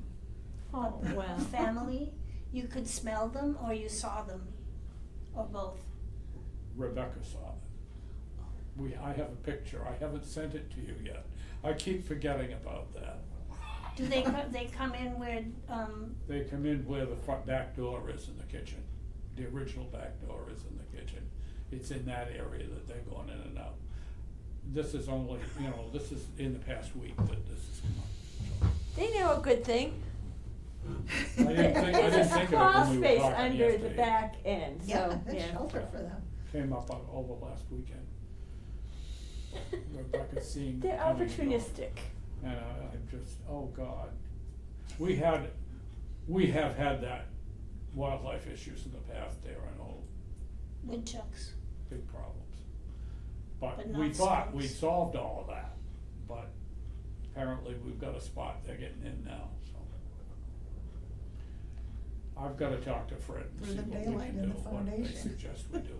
Oh, wow. Family, you could smell them or you saw them, or both? Rebecca saw them. I have a picture. I haven't sent it to you yet. I keep forgetting about that. Do they come in where, They come in where the front back door is in the kitchen. The original back door is in the kitchen. It's in that area that they're going in and out. This is only, this is in the past week that this has come up. They know a good thing. I didn't think of it There's a when crawl we were space talking under the yesterday. back end, so, Yeah, yeah. that's shelter for them. Came up over last weekend. Rebecca's seeing. They're coming and going. opportunistic. And I'm just, oh God. We have had that wildlife issues in the past there, I know, woodchucks? big problems. But But we not thought we skunks. solved all of that, but apparently we've got a spot they're getting in now, so. I've gotta talk to Fred and For see the what we daylight can in do, the what they foundation. suggest we do.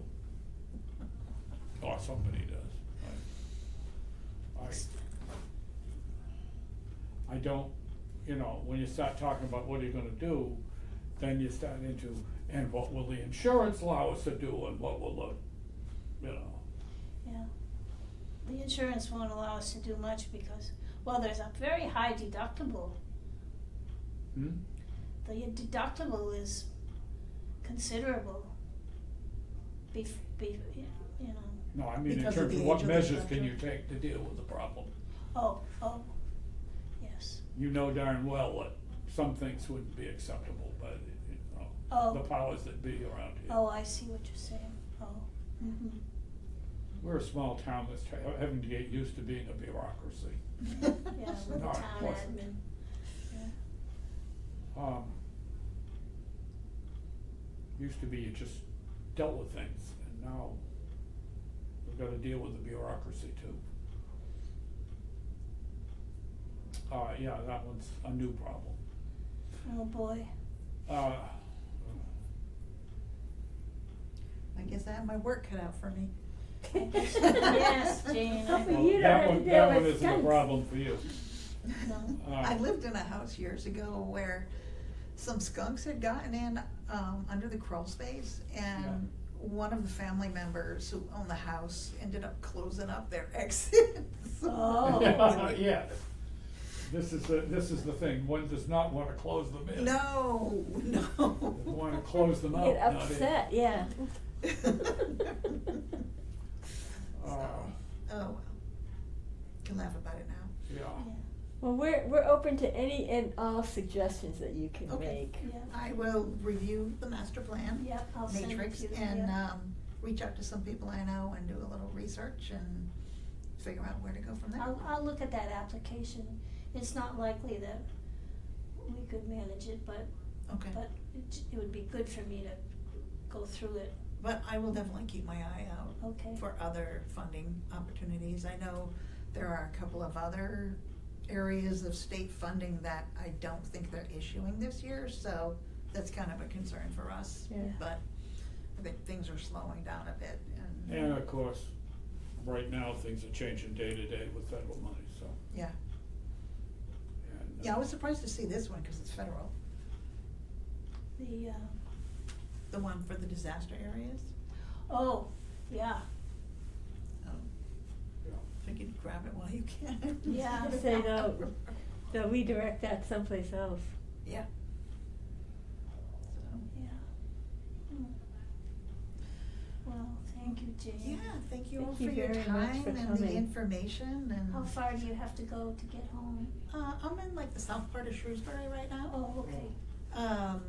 Or somebody does. I don't, when you start talking about what are you gonna do, then you start into, and what will the insurance allow us to do, and what will the, Yeah. The insurance won't allow us to do much because, well, there's a very high deductible. hmm? The deductible is considerable. No, I mean, in Because of terms the of what age of the measures can structure. you take to deal with the problem? Oh, yes. You know darn well that some things wouldn't be acceptable by Oh. the powers that be around here. Oh, I see what you're saying. Oh, mm-hmm. We're a small town that's having to get used to being a bureaucracy. Yeah, with the Not town pleasant. admin. Yeah. Used to be you just dealt with things, and now we've gotta deal with the bureaucracy too. Yeah, that one's a new problem. Oh, boy. I guess I have my work cut out for me. Yes, Jane. Hopefully you don't that have to one- deal That one with isn't a skunks. problem for you. No. I lived in a house years ago where some skunks had gotten in under the crawl space, and one of the family members who owned the house ended up closing up their exit. Oh. Yeah, this is the thing, one does not wanna close them in. No, They wanna close them out, Get not in. upset, yeah. Oh, well, can laugh about it now. Yeah, Yeah, Well, we're open to any and all suggestions that you can Okay. make. yeah, I will review the master plan. yeah, I'll send it Matrix to you, and, yeah. reach out to some people I know and do a little research and figure out where to go from there. I'll look at that application. It's not likely that we could manage it, but Okay, it would be good for me to go through it. but I will definitely keep my eye out Okay. for other funding opportunities. I know there are a couple of other areas of state funding that I don't think they're issuing this year, so that's kind of a concern for us. Yeah. But I think things are slowing down a bit and. and of course, right now, things are changing day to day with federal money, so. Yeah, and, yeah, I was surprised to see this one, cause it's federal, the one for the disaster areas. Oh, yeah, Yeah. Figured grab it while you can. Yeah. Say no, they'll redirect that someplace else. Yeah. So, yeah. Hmm. Well, thank you, Jane. yeah, thank you all Thank for you your very much time for and the coming. information and. How far do you have to go to get home? I'm in like the south part of Shrewsbury right now. Oh, okay.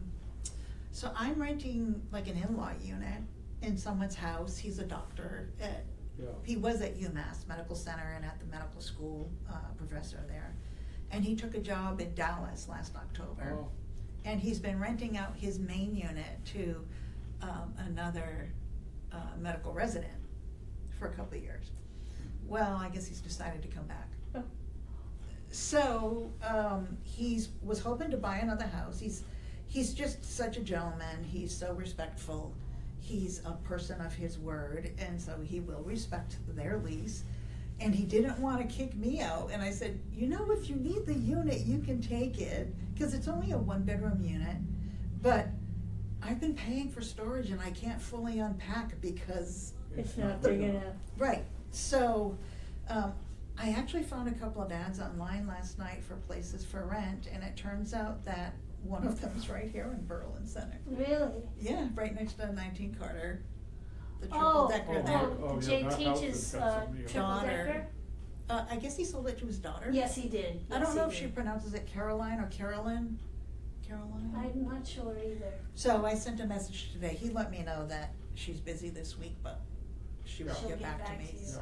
So I'm renting like an in-law unit in someone's house. He's a doctor at, Yeah. he was at UMass Medical Center and at the medical school, professor there. And he took a job in Dallas last October. Oh, And he's been renting out his main unit to, another, medical resident for a couple of years. Well, I guess he's decided to come back. Oh. So, was hoping to buy another house. He's just such a gentleman. He's so respectful. He's a person of his word, and so he will respect their lease. And he didn't wanna kick me out, and I said, if you need the unit, you can take it, cause it's only a 1-bedroom unit. But I've been paying for storage and I can't fully unpack because, It's not big enough. right, so, I actually found a couple of ads online last night for places for rent, and it turns out that one of them's right here in Berlin Center. Really? Yeah, right next to 19 Carter, the Oh, triple decker oh, there. oh, yeah, Jay that house teaches, has got some, yeah. triple Daughter. decker? I guess he sold it to his daughter. Yes, he did. I don't Yes, know he if she did. pronounces it Caroline or Carolyn. Caroline? I'm not sure either. So I sent a message today. He let me know that she's busy this week, but she will She'll get back to me, you. so.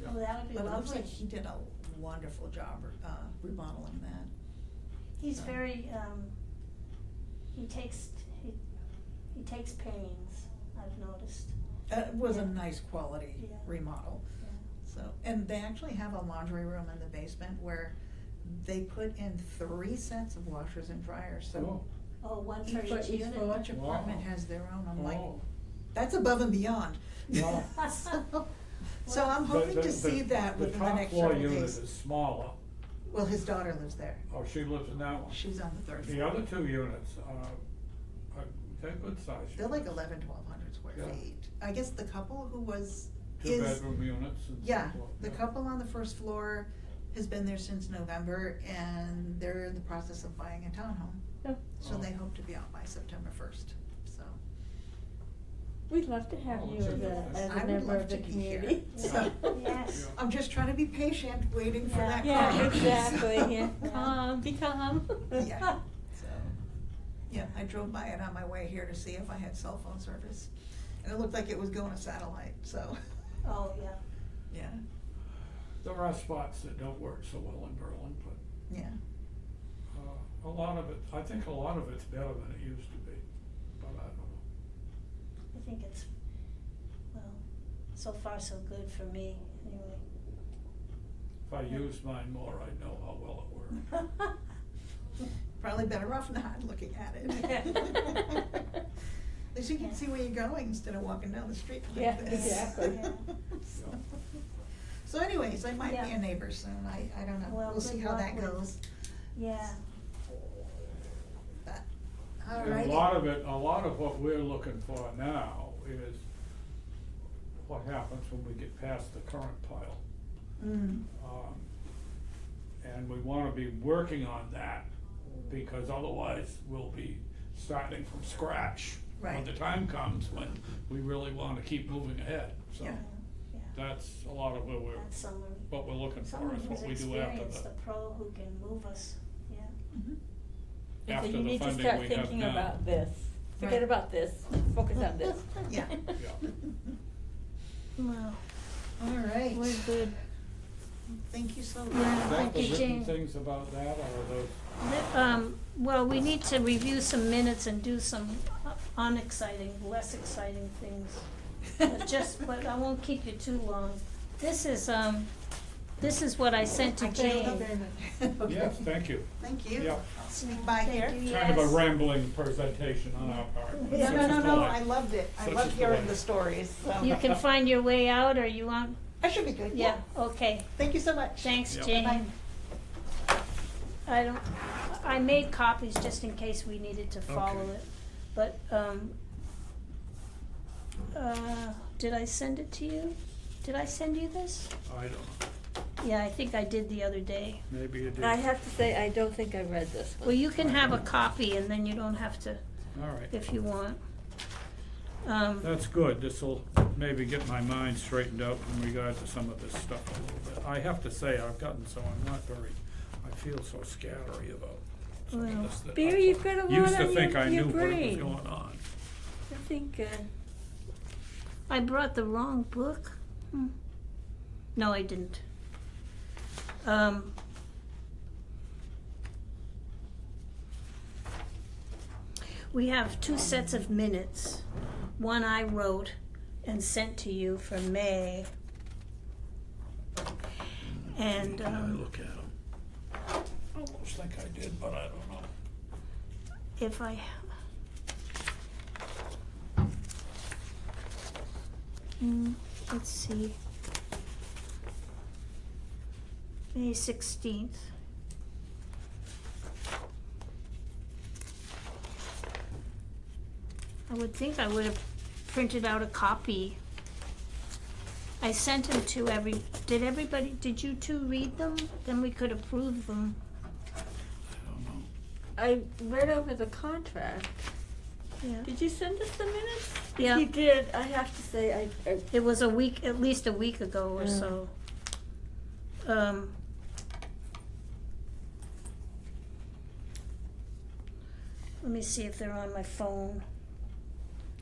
Yeah. Oh, that would be But it looks lovely. like he did a wonderful job, remodeling that. He's so. very, he takes pains, I've noticed. It was Yeah. a nice quality Yeah. remodel, Yeah. so, and they actually have a laundry room in the basement where they put in 3 sets of washers and dryers, so Oh, one for For each each unit? floor? each apartment Wow. has their own. I'm like, Oh. that's above and beyond. Yeah. So I'm hoping to see that within the next several The top floor unit days. is smaller. Well, his daughter lives there. Oh, she lives in that one. She's on the 3rd floor. The other 2 units, they're good sized. They're like 1,100 square Yeah. feet. I guess the couple who is. 2-bedroom units and so Yeah, forth, the yeah. couple on the 1st floor has been there since November, and they're in the process of buying a townhome. Oh, So Oh. they hope to be out by September 1st, so. We'd love to have Oh, you that's as interesting. a I would member love of the to be here. community. So- Yes. I'm just trying to be patient, waiting for Yeah. that Yeah, call. exactly, yeah, Yeah. calm, be calm. Yeah, so, yeah, I drove by it on my way here to see if I had cell phone service, and it looked like it was going to satellite, so, Oh, yeah. yeah, There are spots that don't work so well in Berlin, but yeah. a lot of it, I think a lot of it's better than it used to be, but I don't know. I think it's, well, so far so good for me, anyway. If I used mine more, I'd know how well it worked. Probably better off not looking at it. At least you can see where you're going instead of walking down the street like Yeah, this. exactly. Yeah. So anyways, I might be Yeah. a neighbor soon, I don't know, Well, we'll see good how luck that with- goes. Yeah, But And Alrighty. a lot of what we're looking for now is what happens when we get past the current pile. Mm. And we wanna be working on that, because otherwise we'll be starting from scratch when Right. the time comes when we really wanna keep moving ahead, so. Yeah. Yeah, That's a lot of that's someone, what we're looking for, someone is who's what we do after experienced, a pro who can move us, yeah. Mhm. So after you the need to funding start we have thinking now. about this. Forget Right. about this, focus on this. Yeah. Yeah. Well, All right. we're good. Thank you so Yeah. much. Is that Thank the you, written Jane. things about that, or those? Well, we need to review some minutes and do some unexciting, less exciting things. But I won't keep you too long. This is what I sent to Jane. Okay. Yes, thank you. Thank you. Yeah. I'll swing by Thank here. you, Kind of a yes. rambling presentation on our part. but Yeah, such no, is no, the no, life. I loved it. I Such love is the hearing life. the stories, so. You can find your way out, or you want, I should be good, yeah, okay. Thank you so much. Thanks, Yeah. Jane. I made copies just in case we needed to follow Okay. it, but, did I send it to you? Did I send you this? I don't know, Yeah, I think I did the other day. maybe you did. I have to say, I don't think I read this one. Well, you can have a copy and then you don't have to, All right, if you want. that's good, this'll maybe get my mind straightened out in regard to some of this stuff a little bit. I have to say, I've gotten so I'm not very, I feel so scattery about some Well, of this that Barry, you've got a lot used to on think I your knew what was brain. going on. I think, I brought the wrong book. No, I didn't. We have two sets of minutes. One I wrote and sent to you for May. And, I look at them. I almost think I did, but I don't know. if I, let's see. May 16th. I would think I would have printed out a copy. I sent them to did you two read them? Then we could approve them. I don't know. I read over the contract. Yeah. Did you send us the minutes? Yeah. If you did, I have to say, I It was at least a week ago or Yeah. so. Let me see if they're on my phone.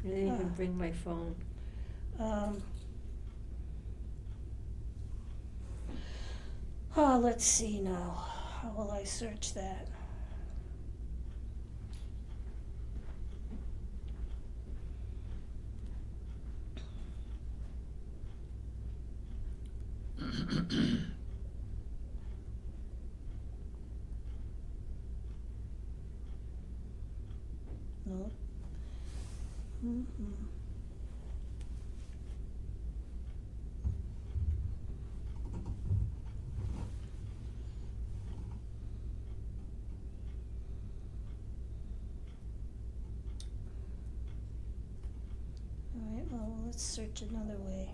didn't even bring my phone. Oh, let's see now. How will I search that? No. Mm-mm. All right, well, let's search another way.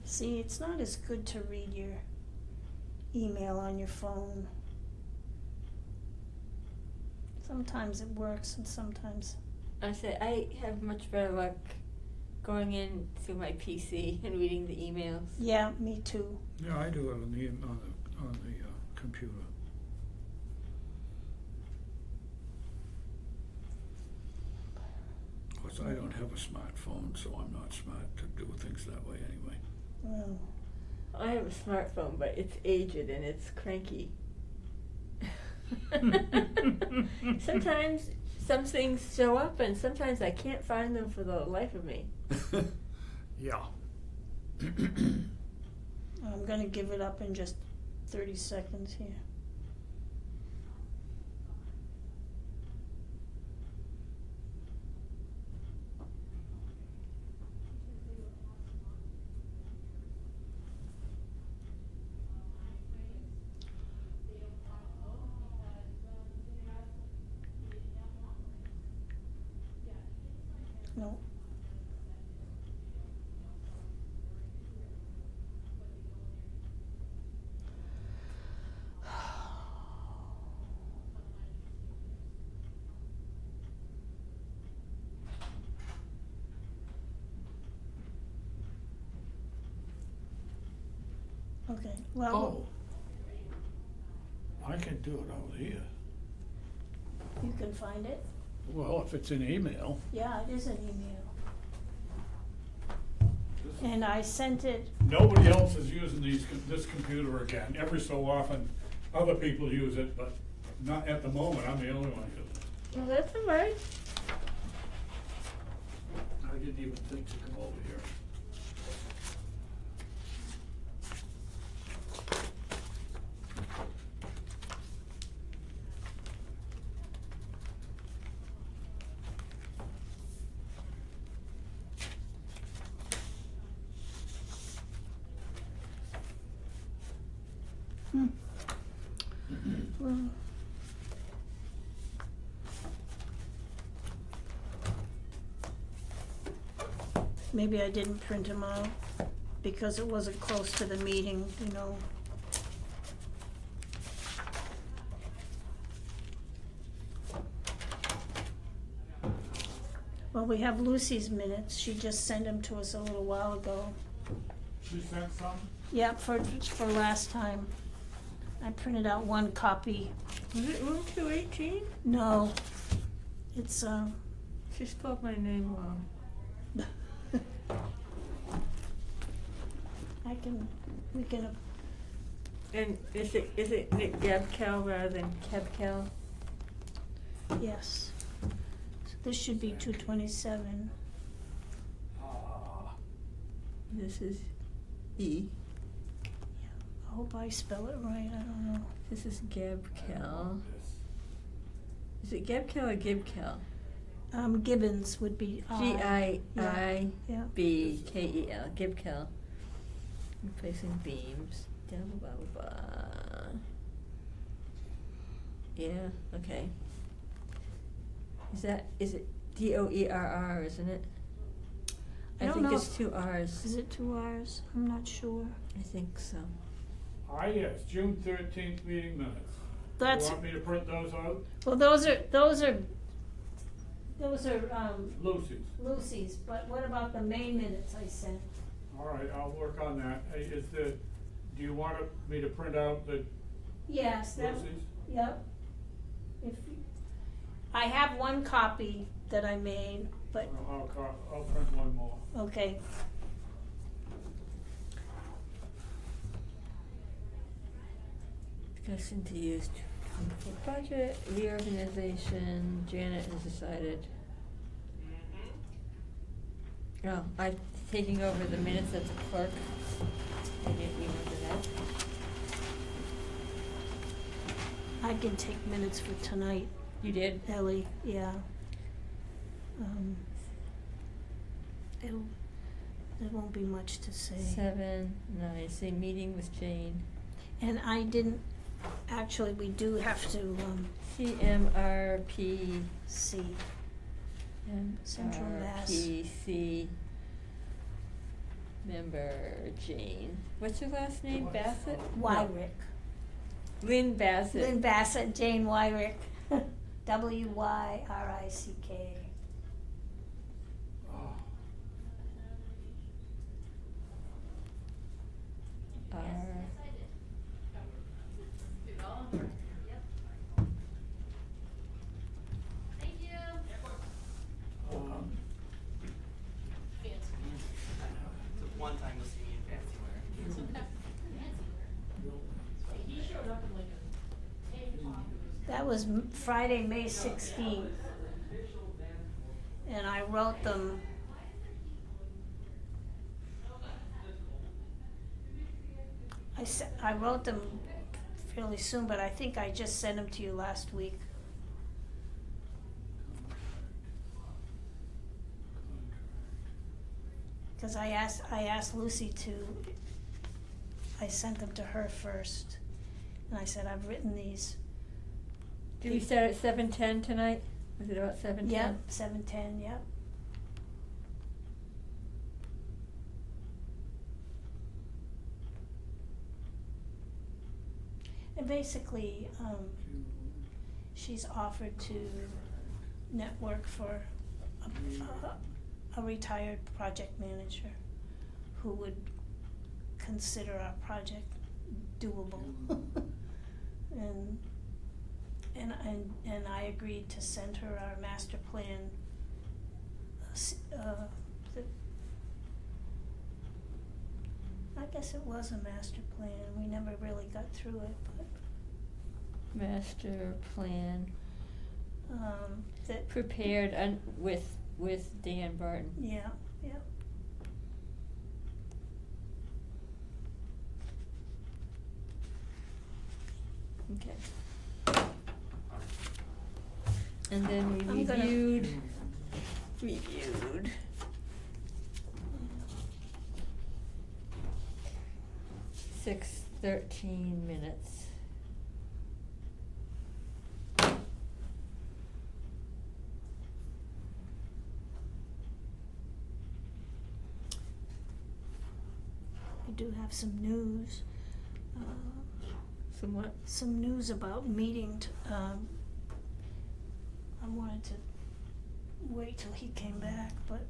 See, it's not as good to read your email on your phone. Sometimes it works and sometimes. I say, I have much better luck going in through my PC and reading the emails. Yeah, me too. Yeah, I do it on the computer. Of course, I don't have a smartphone, so I'm not smart to do things that way anyway. Well, I have a smartphone, but it's aged and it's cranky. Sometimes some things show up and sometimes I can't find them for the life of me. Yeah. I'm gonna give it up in just 30 seconds here. No. Okay, well, Oh. I can do it out here. you can find it. Well, if it's an email. Yeah, it is an email. And I sent it, Nobody else is using this computer again. Every so often, other people use it, but not at the moment. I'm the only one using it. Well, that's all right. I didn't even think to come over here. well, maybe I didn't print them out because it wasn't close to the meeting, you know. Well, we have Lucy's minutes. She just sent them to us a little while ago. She sent some? Yeah, for last time. I printed out one copy. Was it room 218? No, it's, She spelled my name wrong. we can, And is it Gabcal rather than Kebcal? yes. So this should be 227. This is E. I hope I spell it right, I don't know. This is Gabcal. Is it Gabcal or Gibcal? Gibbons would be I. Yeah. Gibcal. Gibcal. Replacing beams. Blah, blah, blah, blah. Yeah, okay. Is it DOERR, isn't it? I don't think know it's 2 R's. Is it 2 R's? I'm not sure. I think so. Yes, June 13th meeting minutes. That's, You want me to print those out? well, those are Lucy's. Lucy's, but what about the May minutes I sent? All right, I'll work on that. Hey, do you want me to print out the Yes, that, Lucy's? yep. I have one copy that I made, but, I'll print one more. okay. Discussion to use for budget, reorganization, Janet has decided. Oh, I'm taking over the minutes as a clerk. I didn't remember that. I can take minutes for tonight, You did? Ellie, yeah. There won't be much to say. 7, 9, say meeting with Jane. And I didn't, actually, we do have to, CMRP. see. Central Mass. RPC member Jane. What's her last name? Bassett? Wyrick. Lynn Bassett. Lynn Bassett, Jane Wyrick, W-Y-R-I-C-K. Oh, It's one time you'll see me in fancy wear. That was Friday, May 16th. And I wrote them I wrote them fairly soon, but I think I just sent them to you last week. Cause I asked Lucy I sent them to her first, and I said, I've written these. Did we start at 7:10 tonight? Was it about 7:10? Yep, 7:10, yep. And basically, she's offered to network for a retired project manager who would consider our project doable. And I agreed to send her our master plan, I guess it was a master plan, we never really got through it, but, Master plan that, prepared with Dan Barton. yeah, yeah. Okay. And then we I'm gonna- reviewed. 6:13 minutes. I do have some news, Somewhat. some news about meeting, I wanted to wait till he came back, but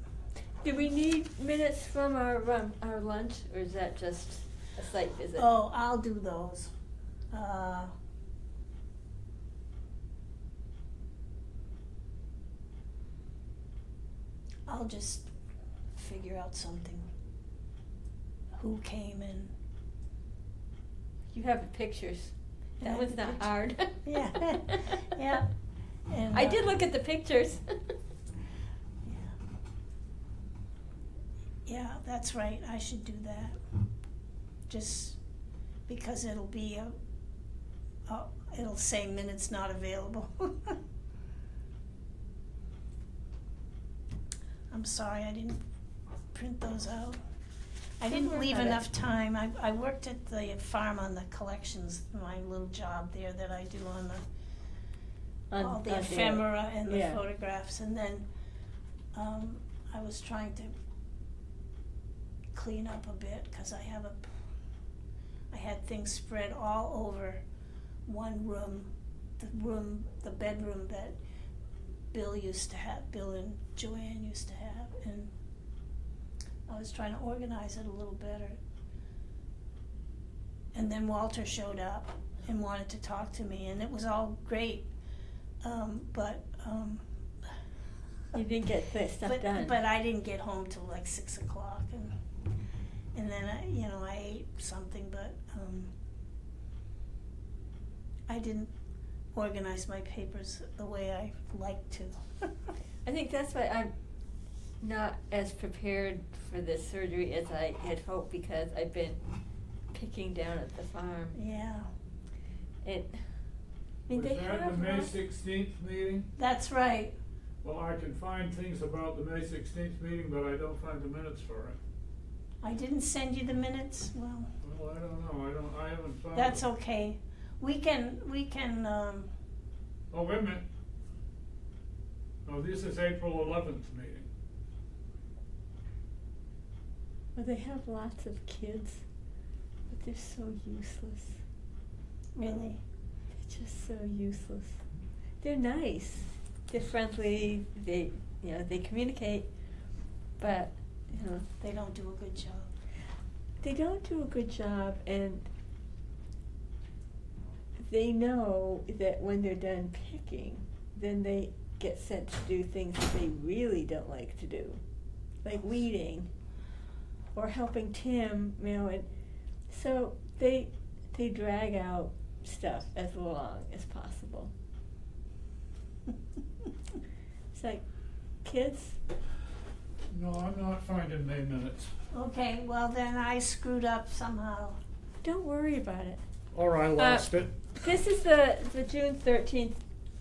Do we need minutes from our lunch, or is that just a site visit? oh, I'll do those. I'll just figure out something. Who came and, You have the pictures. I That have was the not picture. hard. Yeah. Yeah. And, I did look at the pictures. Yeah, that's right, I should do that. Just because it'll be it'll say minutes not available. I'm sorry, I didn't print those out. I Don't didn't worry leave about it. enough time. I worked at the farm on the collections, my little job there that I do on all the ephemera and the yeah. photographs, and then I was trying to clean up a bit, cause I had things spread all over one room, the bedroom that Bill and Joanne used to have, and I was trying to organize it a little better. And then Walter showed up and wanted to talk to me, and it was all great, but You didn't get the stuff done. But I didn't get home till like 6 o'clock, and then I ate something, but I didn't organize my papers the way I like to. I think that's why I'm not as prepared for this surgery as I had hoped, because I've been picking down at the farm. Yeah, I mean, Was they that have the May lots- 16th meeting? that's right. Well, I can find things about the May 16th meeting, but I don't find the minutes for it. I didn't send you the minutes, well, Well, I don't know, I haven't found that's it. okay. We can, Oh, wait a minute. No, this is April 11th meeting. Well, they have lots of kids, but they're so useless. really, They're just so useless. They're nice. They're friendly. They communicate, but they don't do a good job. they don't do a good job, and they know that when they're done picking, then they get sent to do things that they really don't like to do, like weeding or helping Tim, and so they drag out stuff as long as possible. It's like, kids, No, I'm not finding May minutes. Okay, well then I screwed up somehow. don't worry about it. Or I lost it. This is the June 13th,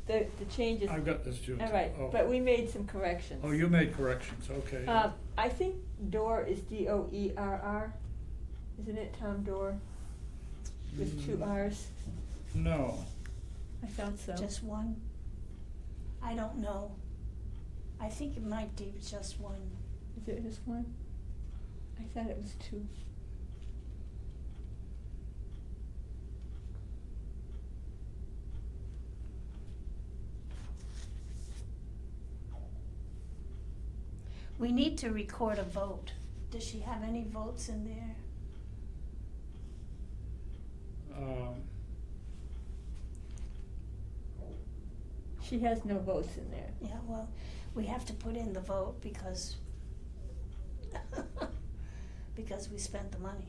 the changes. I've got this June. All right, Oh. but we made some corrections. Oh, you made corrections, okay. I think Dorr is Doerr, isn't it, Tom Dorr? With two R's? No, I thought so. Just one? I don't know. I think it might be just one. Is it just one? I thought it was two. We need to record a vote. Does she have any votes in there? She has no votes in there. Yeah, well, we have to put in the vote because because we spent the money.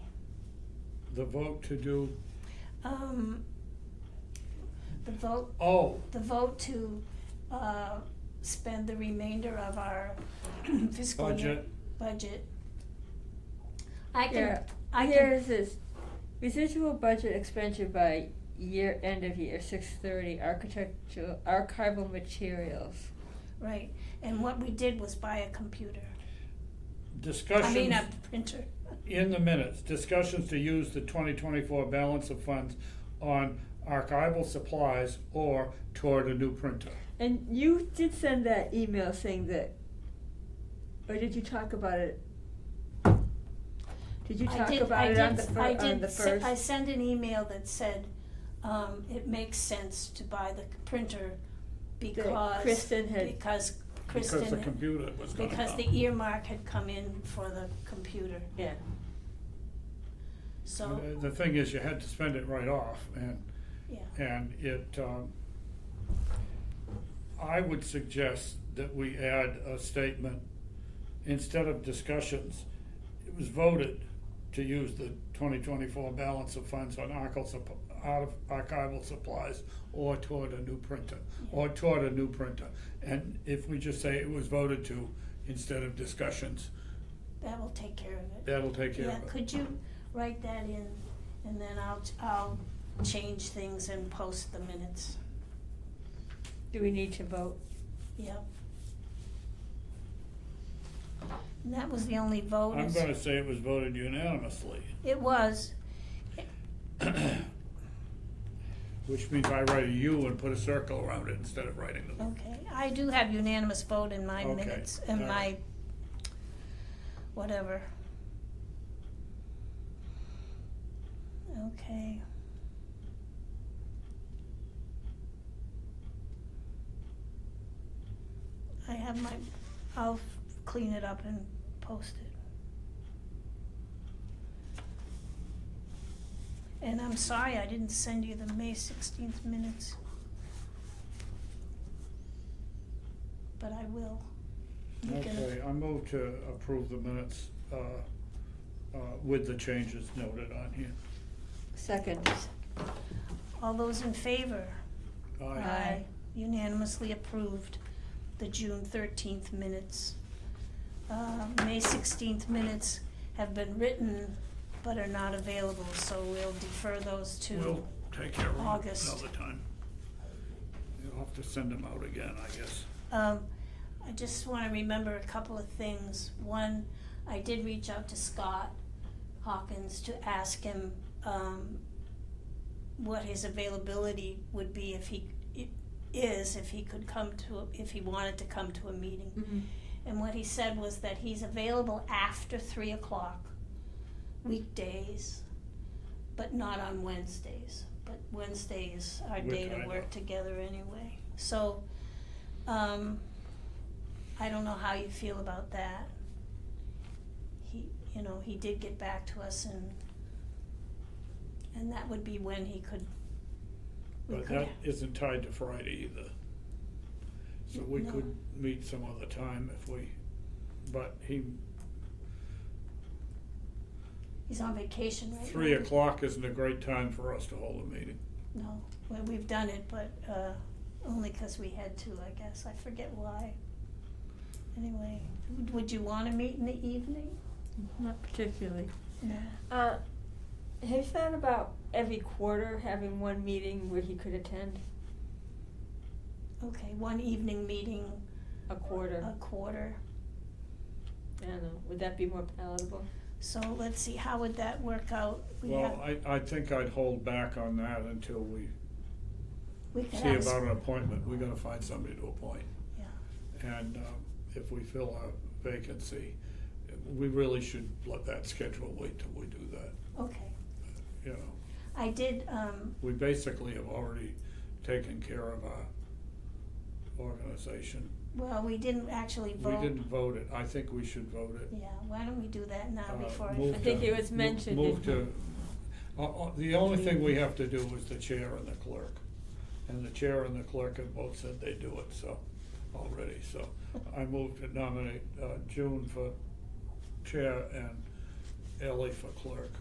the vote to do, The vote oh, to spend the remainder of our fiscal year budget. Here, here is this, residual budget expenditure by year, end of year, 6/30, archival materials. Right, and what we did was buy a computer, discussions a printer. in the minutes, discussions to use the 2024 balance of funds on archival supplies or toward a new printer. And you did send that email saying that, or did you talk about it? Did you talk about it on the first? I sent an email that said, it makes sense to buy the printer because Kristen had- because Because the Kristen, computer was gonna because come. the earmark had come in for the computer, Yeah. so, The thing is, you had to spend it right off, yeah. and it, I would suggest that we add a statement, instead of discussions, it was voted to use the 2024 balance of funds on archival supplies or toward a new printer, or toward a new printer. And if we just say it was voted to, instead of discussions, That will take care of it. that'll take care Yeah, of it. could you write that in, and then I'll change things and post the minutes, Do we need to vote? yep. And that was the only vote. I'm gonna say it was voted unanimously, It was, which means I write a U and put a circle around it instead of writing the. okay, I do have unanimous vote in my Okay, minutes, in all my, right. whatever. Okay. I have I'll clean it up and post it. And I'm sorry I didn't send you the May 16th minutes. But I will. You can- Okay, I move to approve the minutes, with the changes noted on here. Second. All those in favor? Aye. Unanimously approved the June 13th minutes. May 16th minutes have been written but are not available, so we'll defer those to, We'll take care of them August. another time. You'll have to send them out again, I guess. I just wanna remember a couple of things. One, I did reach out to Scott Hawkins to ask him, what his availability would be if he wanted to come to a meeting. Mhm. And what he said was that he's available after 3:00, weekdays, but not on Wednesdays. But Wednesday is our Which day I to know. work together anyway. So, I don't know how you feel about that. He did get back to us and that would be when he could, But that isn't tied to Friday either. So we No. could meet some other time if we, but he's on vacation right now. 3:00 isn't a great time for us to hold a meeting. No, well, we've done it, but, only 'cause we had to, I guess, I forget why. Anyway, would you wanna meet in the evening? Not particularly. No. have you thought about every quarter having one meeting where he could attend Okay, one evening meeting a quarter? a quarter. I don't know, would that be more palatable? So let's see, how would that work out? We Well, have- I think I'd hold back on that until we we could see ask- about an appointment. We gotta find somebody to appoint. Yeah, And if we fill a vacancy, we really should let that schedule wait till we do that, okay. you know. I did, We basically have already taken care of our organization. well, we didn't actually We vote. didn't vote it. I think we should vote it. Yeah, why don't we do that now before I Move I think to- it was mentioned Move in- to, the only thing we have to do is the chair and the clerk. And the chair and the clerk have both said they do it, so, already, so. I move to nominate June for chair and Ellie for clerk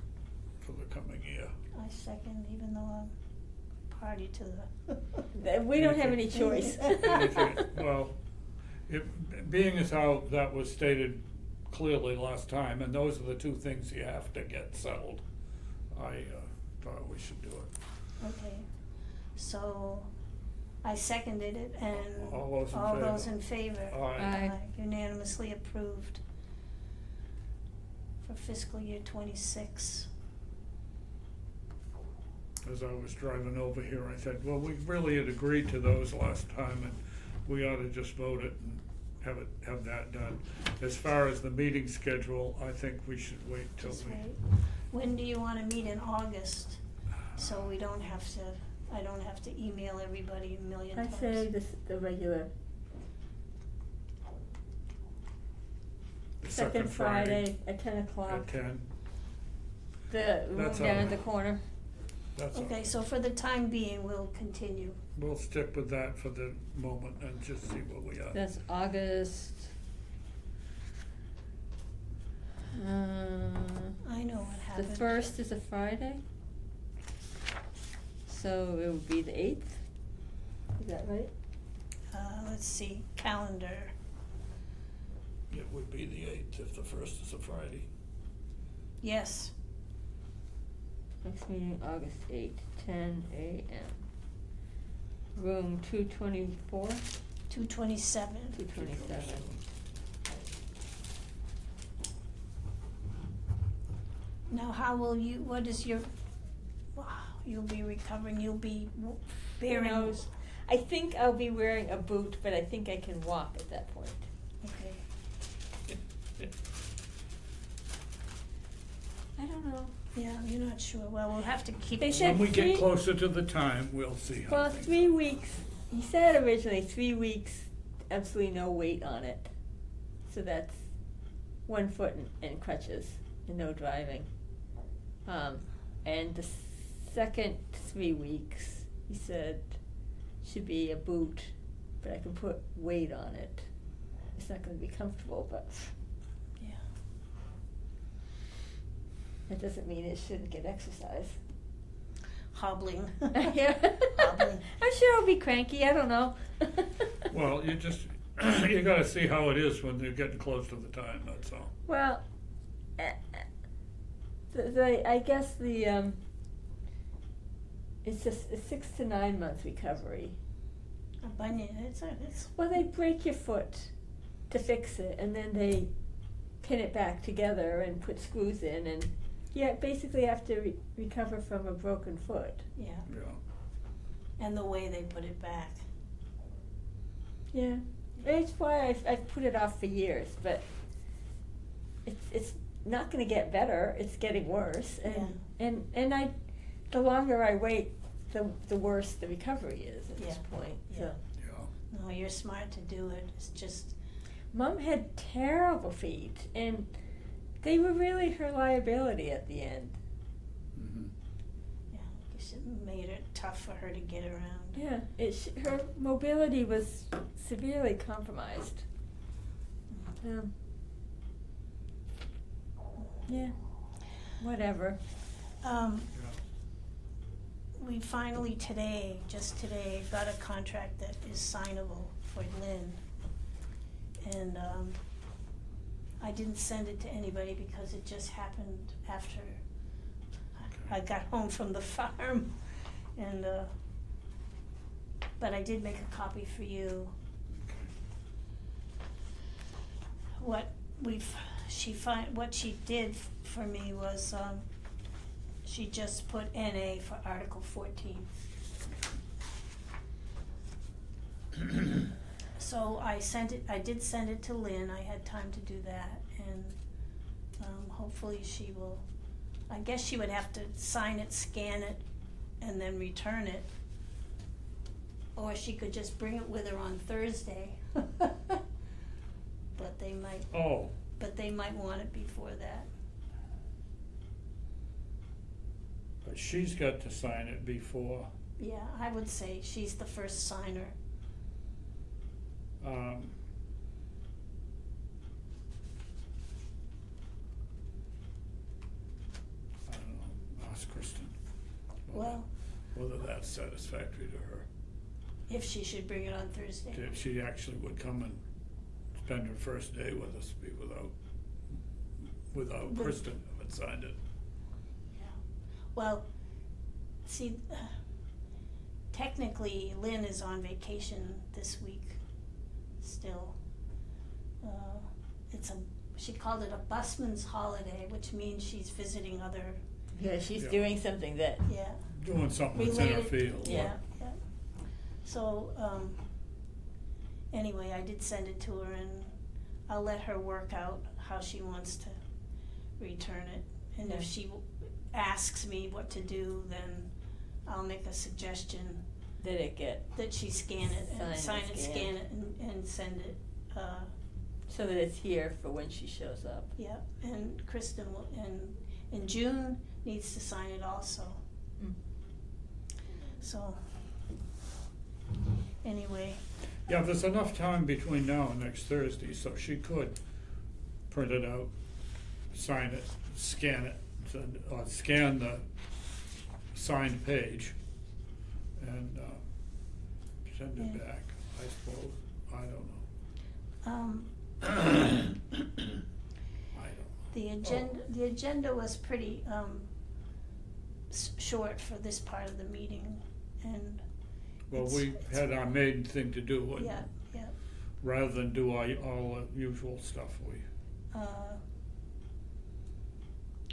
for the coming year. I second, even though I'm party to the. We don't have any choice. Anything- Well, being as how that was stated clearly last time, and those are the two things you have to get settled, I thought we should do it. Okay, so I seconded it and All those in all favor? those in favor? Aye. Aye. Unanimously approved for fiscal year 26. As I was driving over here, I said, well, we really had agreed to those last time, and we ought to just vote it and have that done. As far as the meeting schedule, I think we should wait till Just we. wait. When do you wanna meet in August? So we don't have to, I don't have to email everybody a million I times. say the regular The second Friday at 10 o'clock. At 10, The room That's down all at right. the corner. that's all. Okay, so for the time being, we'll continue. We'll stick with that for the moment and just see what we got. That's August. I know what The happened. 1st is a Friday. So it would be the 8th. Is that right? Let's see, calendar. It would be the 8th if the first is a Friday. Yes, Next meeting, August 8th, 10 a.m. Room 224, 227. 227. Now, how will you, what is your, wow, you'll be recovering, you'll be bearing. Who knows? I think I'll be wearing a boot, but I think I can walk at that point. Okay, I don't know. yeah, you're not sure, well, we'll have to keep. They said When we three- get closer to the time, we'll see how Well, things 3 are. weeks. He said originally 3 weeks, absolutely no weight on it. So that's 1 foot and crutches and no driving. And the second 3 weeks, he said, should be a boot, but I can put weight on it. It's not going to be comfortable, but Yeah, that doesn't mean it shouldn't get exercise. hobbling. Yeah. Hobbling. I'm sure I'll be cranky. I don't know. Well, you just, you gotta see how it is when you're getting close to the time, that's all. Well, I guess it's just a 6 to 9 month recovery. A bunion, it's, Well, they break your foot to fix it, and then they pin it back together and put screws in, and you basically have to recover from a broken foot. yeah, Yeah. and the way they put it back. Yeah, it's why I've put it off for years, but it's not going to get better. It's getting worse, and the longer I wait, the worse the recovery is at this Yeah. point. Yeah. So. Yeah. No, you're smart to do it, it's just, Mom had terrible feet, and they were really her liability at the end. Mhm. yeah, guess it made it tough for her to get around. Yeah, her mobility was severely compromised. Yeah, whatever. Um, Yeah. we finally today, just today, got a contract that is signable for Lynn. And, I didn't send it to anybody because it just happened after I got home from the farm, and, but I did make a copy for you. What what she did for me was, she just put NA for Article 14. So I did send it to Lynn, I had time to do that, and, hopefully she will, I guess she would have to sign it, scan it, and then return it. Or she could just bring it with her on Thursday. But they might, Oh, want it before that. but she's got to sign it before, Yeah, I would say she's the first signer. I don't know, ask Kristen. Well, Whether that's satisfactory to her. if she should bring it on Thursday. If she actually would come and spend her first day with us, without With- Kristen having signed it. Yeah. Well, see, technically Lynn is on vacation this week still. She called it a busman's holiday, which means she's visiting other, Yeah, she's Yeah. doing something that, yeah. Doing something that's in her Related- field. Yeah. Yeah. So, anyway, I did send it to her, and I'll let her work out how she wants to return it. And Yeah. if she asks me what to do, then I'll make a suggestion that it get, that she scan it, and Sign sign and it, scan. scan it, and send it. so that it's here for when she shows up. Yeah, and Kristen will, and June needs to sign it also. Mm. So, anyway, Yeah, there's enough time between now and next Thursday, so she could print it out, sign it, scan it, or scan the signed page, and send it Yeah. back, I suppose. I don't know. I don't know. the agenda was pretty, short for this part of the meeting, and, Well, It's- we it's- had our main thing to do, and yeah, yeah. rather than do all the usual stuff, we,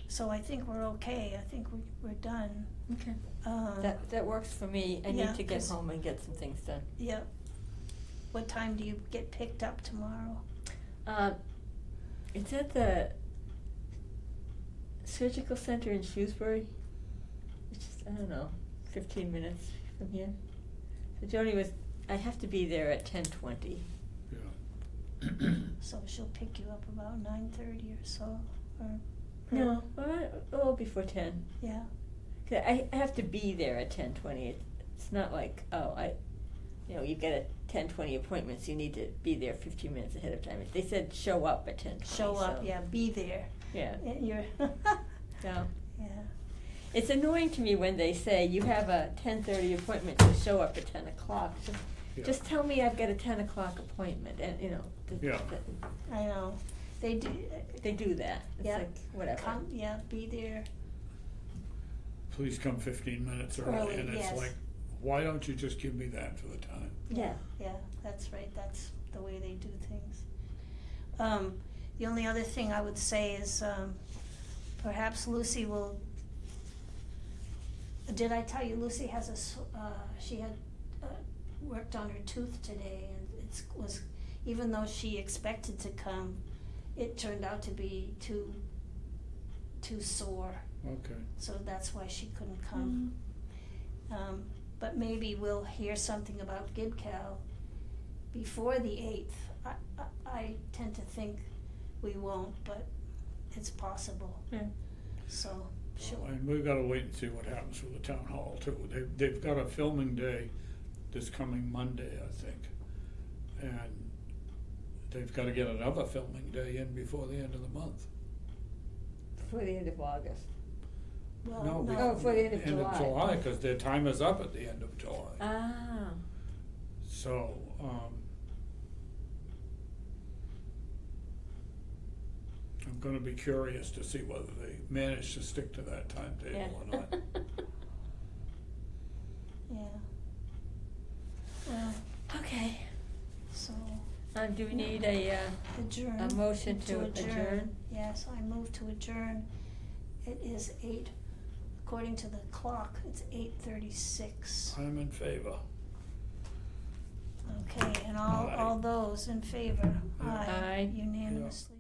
So I think we're okay, I think we're done. Okay. That works for me. I yeah, need to get 'cause- home and get some things done. Yep. What time do you get picked up tomorrow? It's at the surgical center in Shrewsbury, which is, I don't know, 15 minutes from here. So Joni I have to be there at 10:20. yeah. So she'll pick you up about 9:30 or so, or? No, a little before 10. Yeah, 'Cause I have to be there at 10:20. It's not like, you get a 10:20 appointment, so you need to be there 15 minutes ahead of time. They said show up at 10:20. show up, so, yeah, be there. Yeah. And you're, So yeah, it's annoying to me when they say you have a 10:30 appointment, so show up at 10 o'clock. Yeah. Just tell me I've got a 10 o'clock appointment, and Yeah. I know, they do. they do that. It's Yeah. like whatever. Come, yeah, be there. Please come 15 minutes early, Early, and it's yes. like, why don't you just give me that for the time? Yeah. Yeah, that's right, that's the way they do things. The only other thing I would say is, perhaps Lucy will, did I tell you Lucy has she had, worked on her tooth today, and was, even though she expected to come, it turned out to be too sore, Okay. so that's why she couldn't come. But maybe we'll hear something about GibCal before the 8th. I tend to think we won't, but it's possible. Yeah. So, sure. And we've gotta wait and see what happens with the town hall too. They've got a filming day this coming Monday, I think. And they've gotta get another filming day in before the end of the month. Before the end of August. Well, Oh, for the end of End of July. July, cause their time is up at the end of July. Ah. So, I'm gonna be curious to see whether they manage to stick to that timetable or not. Yeah. Okay, so Do we need a adjourn. motion to adjourn? Yes, I move to adjourn. It is according to the clock, it's 8:36. I'm in favor. Okay, and all Aye. those in favor? Yeah. Aye. Unanimously.